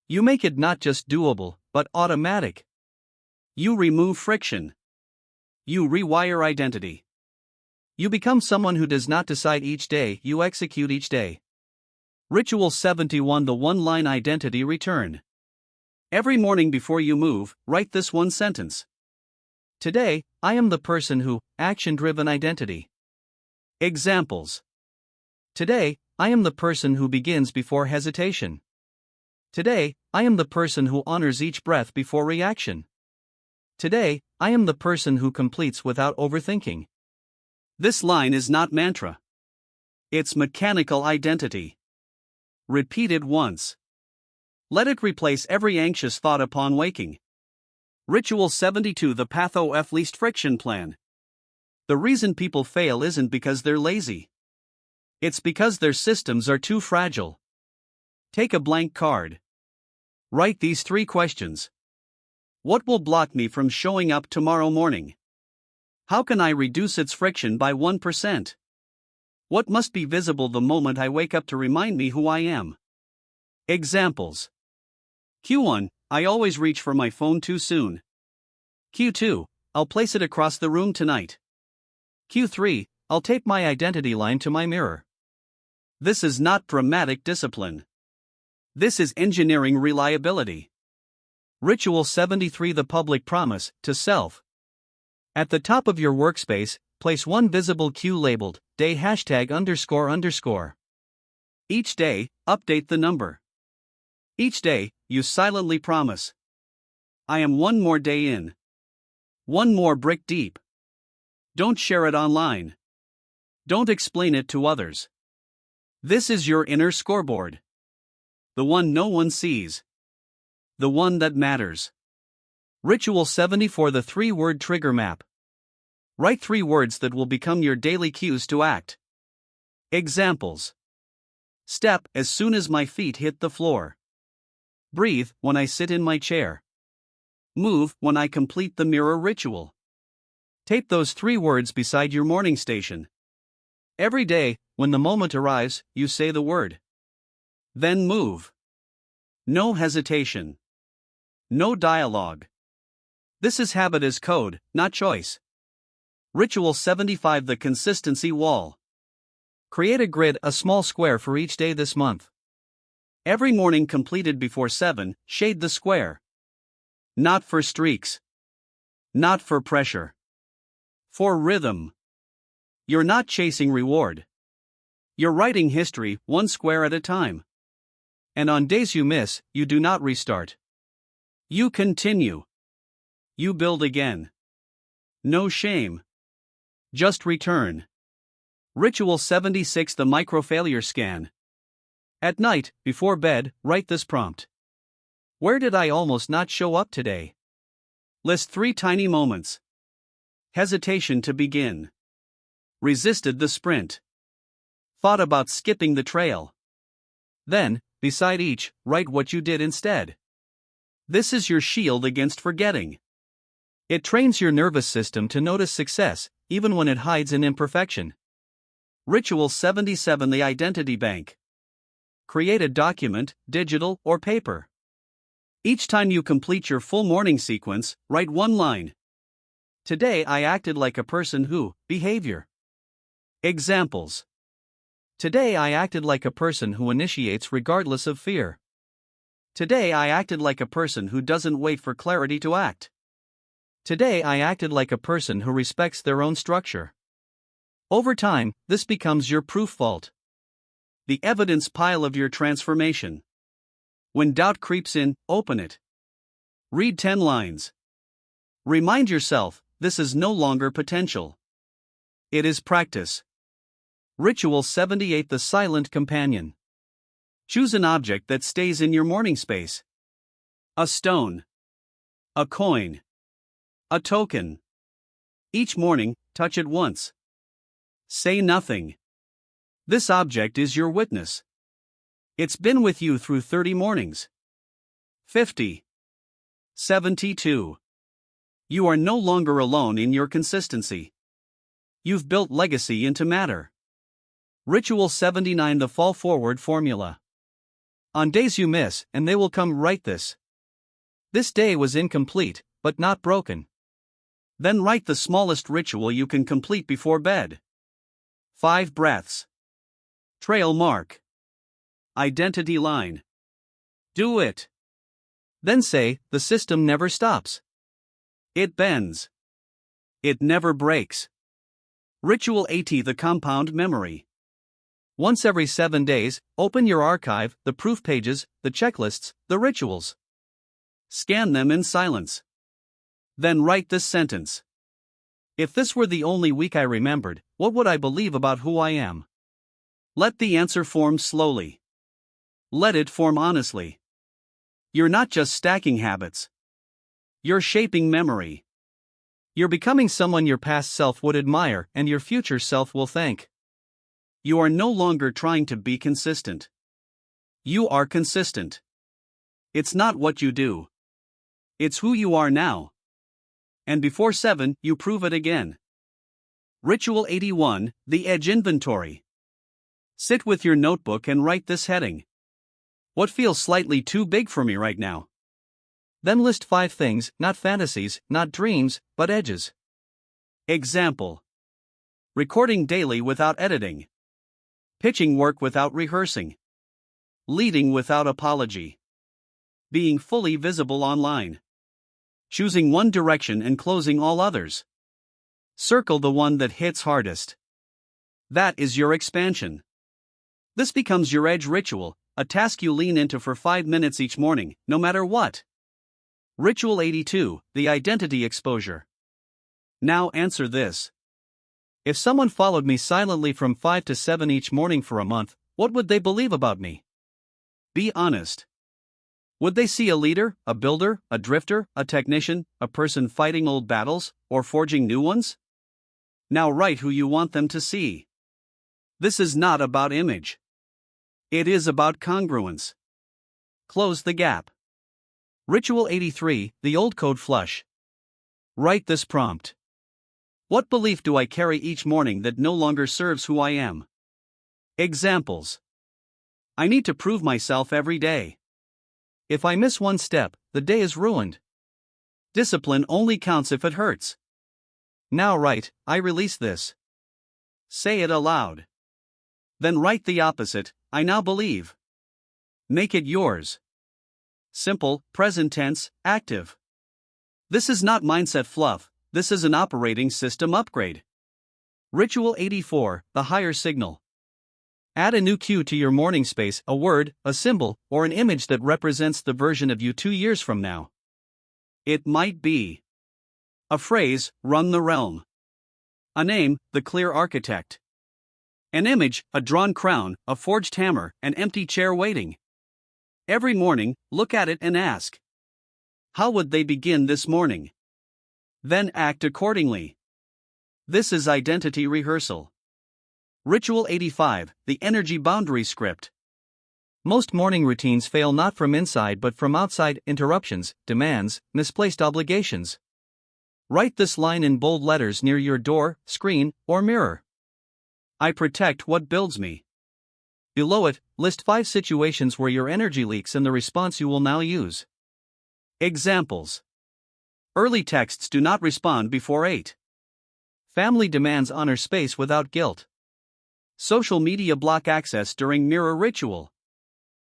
You make it not just doable, but automatic. You remove friction. You rewire identity. You become someone who does not decide each day, you execute each day. Ritual 71: The One-Line Identity Return. Every morning before you move, write this one sentence. Today, I am the person who, action-driven identity. Examples. Today, I am the person who begins before hesitation. Today, I am the person who honors each breath before reaction. Today, I am the person who completes without overthinking. This line is not mantra. It's mechanical identity. Repeat it once. Let it replace every anxious thought upon waking. Ritual 72: The Path of Least Friction Plan. The reason people fail isn't because they're lazy. It's because their systems are too fragile. Take a blank card. Write these 3 questions. What will block me from showing up tomorrow morning? How can I reduce its friction by 1%? What must be visible the moment I wake up to remind me who I am? Examples. Q1, I always reach for my phone too soon. Q2, I'll place it across the room tonight. Q3, I'll tape my identity line to my mirror. This is not dramatic discipline. This is engineering reliability. Ritual 73: The Public Promise to Self. At the top of your workspace, place one visible cue labeled day #__. Each day, update the number. Each day, you silently promise. I am one more day in. One more brick deep. Don't share it online. Don't explain it to others. This is your inner scoreboard. The one no one sees. The one that matters. Ritual 74: The 3-Word Trigger Map. Write 3 words that will become your daily cues to act. Examples. Step as soon as my feet hit the floor. Breathe when I sit in my chair. Move when I complete the mirror ritual. Tape those 3 words beside your morning station. Every day, when the moment arrives, you say the word. Then move. No hesitation. No dialogue. This is habit as code, not choice. Ritual 75: The Consistency Wall. Create a grid, a small square for each day this month. Every morning completed before 7, shade the square. Not for streaks. Not for pressure. For rhythm. You're not chasing reward. You're writing history, one square at a time. And on days you miss, you do not restart. You continue. You build again. No shame. Just return. Ritual 76, the micro-failure scan. At night, before bed, write this prompt. Where did I almost not show up today? List 3 tiny moments. Hesitation to begin. Resisted the sprint. Thought about skipping the trail. Then, beside each, write what you did instead. This is your shield against forgetting. It trains your nervous system to notice success, even when it hides in imperfection. Ritual 77, the identity bank. Create a document, digital or paper. Each time you complete your full morning sequence, write one line. Today I acted like a person who, behavior. Examples. Today I acted like a person who initiates regardless of fear. Today I acted like a person who doesn't wait for clarity to act. Today I acted like a person who respects their own structure. Over time, this becomes your proof vault. The evidence pile of your transformation. When doubt creeps in, open it. Read 10 lines. Remind yourself, this is no longer potential. It is practice. Ritual 78, the silent companion. Choose an object that stays in your morning space. A stone. A coin. A token. Each morning, touch it once. Say nothing. This object is your witness. It's been with you through 30 mornings. 50. 72. You are no longer alone in your consistency. You've built legacy into matter. Ritual 79, the fall forward formula. On days you miss, and they will come, write this. This day was incomplete, but not broken. Then write the smallest ritual you can complete before bed. 5 breaths. Trail mark. Identity line. Do it. Then say, the system never stops. It bends. It never breaks. Ritual 80, the compound memory. Once every 7 days, open your archive, the proof pages, the checklists, the rituals. Scan them in silence. Then write this sentence. If this were the only week I remembered, what would I believe about who I am? Let the answer form slowly. Let it form honestly. You're not just stacking habits. You're shaping memory. You're becoming someone your past self would admire and your future self will thank. You are no longer trying to be consistent. You are consistent. It's not what you do. It's who you are now. And before 7, you prove it again. Ritual 81, the edge inventory. Sit with your notebook and write this heading. What feels slightly too big for me right now? Then list 5 things, not fantasies, not dreams, but edges. Example. Recording daily without editing. Pitching work without rehearsing. Leading without apology. Being fully visible online. Choosing one direction and closing all others. Circle the one that hits hardest. That is your expansion. This becomes your edge ritual, a task you lean into for 5 minutes each morning, no matter what. Ritual 82, the identity exposure. Now answer this. If someone followed me silently from 5 to 7 each morning for a month, what would they believe about me? Be honest. Would they see a leader, a builder, a drifter, a technician, a person fighting old battles, or forging new ones? Now write who you want them to see. This is not about image. It is about congruence. Close the gap. Ritual 83, the old code flush. Write this prompt. What belief do I carry each morning that no longer serves who I am? Examples. I need to prove myself every day. If I miss one step, the day is ruined. Discipline only counts if it hurts. Now write, I release this. Say it aloud. Then write the opposite, I now believe. Make it yours. Simple, present tense, active. This is not mindset fluff, this is an operating system upgrade. Ritual 84, the higher signal. Add a new cue to your morning space, a word, a symbol, or an image that represents the version of you 2 years from now. It might be a phrase, run the realm. A name, the clear architect. An image, a drawn crown, a forged hammer, an empty chair waiting. Every morning, look at it and ask, how would they begin this morning? Then act accordingly. This is identity rehearsal. Ritual 85, the energy boundary script. Most morning routines fail not from inside but from outside: interruptions, demands, misplaced obligations. Write this line in bold letters near your door, screen, or mirror. I protect what builds me. Below it, list 5 situations where your energy leaks and the response you will now use. Examples. Early texts do not respond before 8. Family demands honor space without guilt. Social media block access during mirror ritual.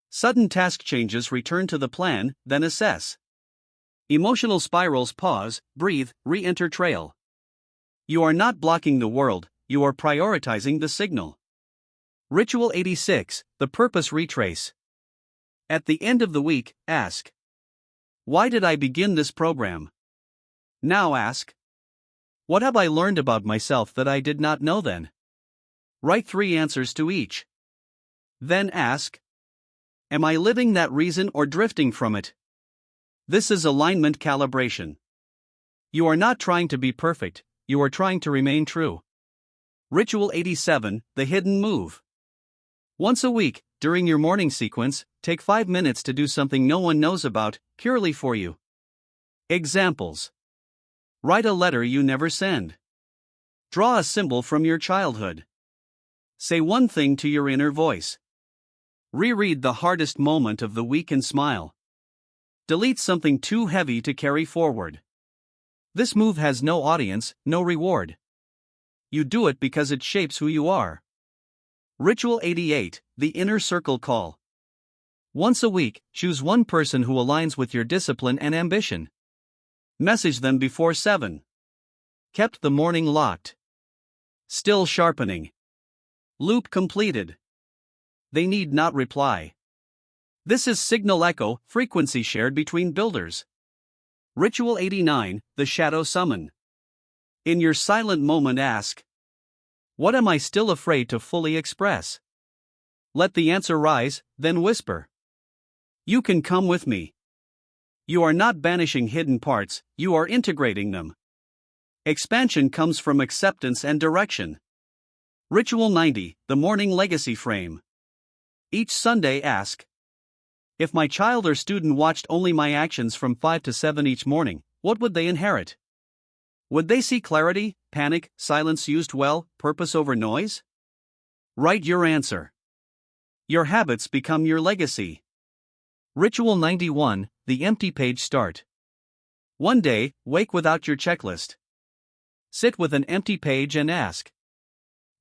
Sudden task changes return to the plan, then assess. Emotional spirals pause, breathe, re-enter trail. You are not blocking the world, you are prioritizing the signal. Ritual 86, the purpose retrace. At the end of the week, ask, why did I begin this program? Now ask, what have I learned about myself that I did not know then? Write 3 answers to each. Then ask, am I living that reason or drifting from it? This is alignment calibration. You are not trying to be perfect, you are trying to remain true. Ritual 87, the hidden move. Once a week, during your morning sequence, take 5 minutes to do something no one knows about, purely for you. Examples. Write a letter you never send. Draw a symbol from your childhood. Say one thing to your inner voice. Reread the hardest moment of the week and smile. Delete something too heavy to carry forward. This move has no audience, no reward. You do it because it shapes who you are. Ritual 88, the inner circle call. Once a week, choose one person who aligns with your discipline and ambition. Message them before 7. Kept the morning locked. Still sharpening. Loop completed. They need not reply. This is signal echo, frequency shared between builders. Ritual 89, the shadow summon. In your silent moment ask, what am I still afraid to fully express? Let the answer rise, then whisper, you can come with me. You are not banishing hidden parts, you are integrating them. Expansion comes from acceptance and direction. Ritual 90, the morning legacy frame. Each Sunday ask, if my child or student watched only my actions from 5 to 7 each morning, what would they inherit? Would they see clarity, panic, silence used well, purpose over noise? Write your answer. Your habits become your legacy. Ritual 91, the empty page start. One day, wake without your checklist. Sit with an empty page and ask,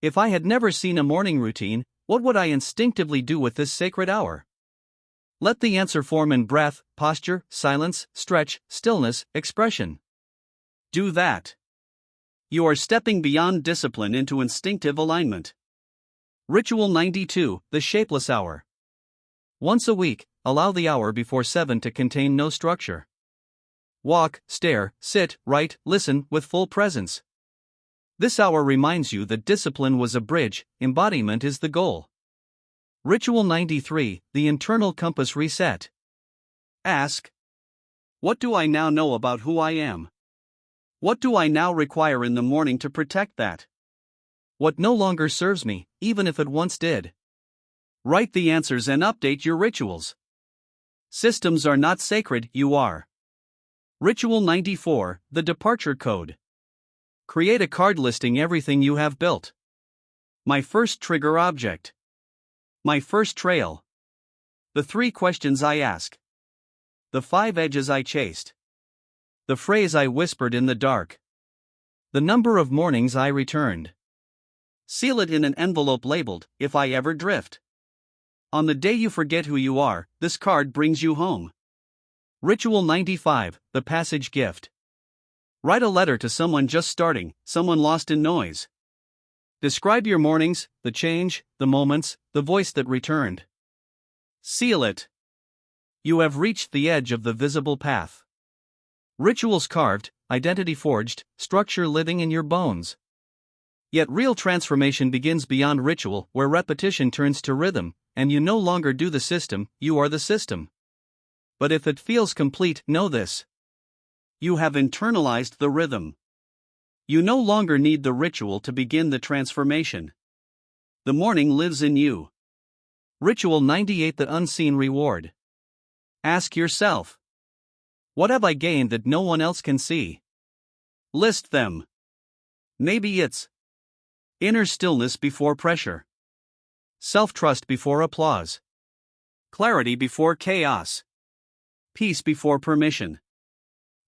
if I had never seen a morning routine, what would I instinctively do with this sacred hour? Let the answer form in breath, posture, silence, stretch, stillness, expression. Do that. You are stepping beyond discipline into instinctive alignment. Ritual 92, the shapeless hour. Once a week, allow the hour before 7 to contain no structure. Walk, stare, sit, write, listen with full presence. This hour reminds you that discipline was a bridge, embodiment is the goal. Ritual 93, the internal compass reset. Ask, what do I now know about who I am? What do I now require in the morning to protect that? What no longer serves me, even if it once did? Write the answers and update your rituals. Systems are not sacred, you are. Ritual 94, the departure code. Create a card listing everything you have built. My first trigger object. My first trail. The 3 questions I ask. The 5 edges I chased. The phrase I whispered in the dark. The number of mornings I returned. Seal it in an envelope labeled, "If I ever drift." On the day you forget who you are, this card brings you home. Ritual 95, the passage gift. Write a letter to someone just starting, someone lost in noise. Describe your mornings, the change, the moments, the voice that returned. Seal it. You have reached the edge of the visible path. Rituals carved, identity forged, structure living in your bones. Yet real transformation begins beyond ritual, where repetition turns to rhythm, and you no longer do the system, you are the system. But if it feels complete, know this. You have internalized the rhythm. You no longer need the ritual to begin the transformation. The morning lives in you. Ritual 98, the unseen reward. Ask yourself, what have I gained that no one else can see? List them. Maybe it's inner stillness before pressure, self-trust before applause, clarity before chaos, peace before permission,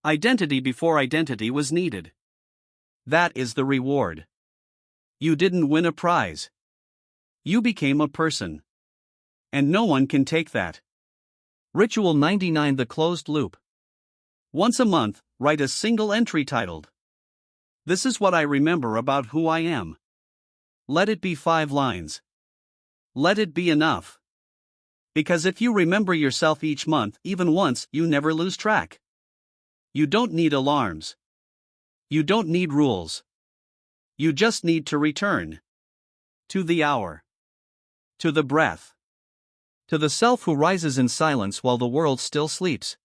identity before identity was needed. That is the reward. You didn't win a prize. You became a person. And no one can take that. Ritual 99, the closed loop. Once a month, write a single entry titled, "This is what I remember about who I am." Let it be 5 lines. Let it be enough. Because if you remember yourself each month, even once, you never lose track. You don't need alarms. You don't need rules. You just need to return. To the hour. To the breath. To the self who rises in silence while the world still sleeps.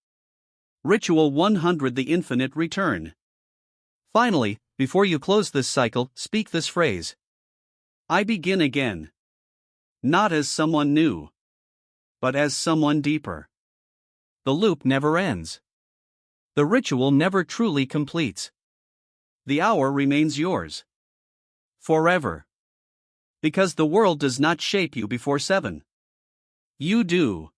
Ritual 100, the infinite return. Finally, before you close this cycle, speak this phrase. I begin again. Not as someone new, but as someone deeper. The loop never ends. The ritual never truly completes. The hour remains yours. Forever. Because the world does not shape you before 7. You do.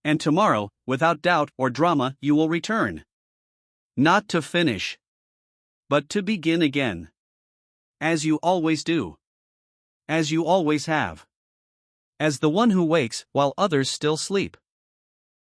And tomorrow, without doubt or drama, you will return. Not to finish, but to begin again. As you always do. As you always have. As the one who wakes while others still sleep.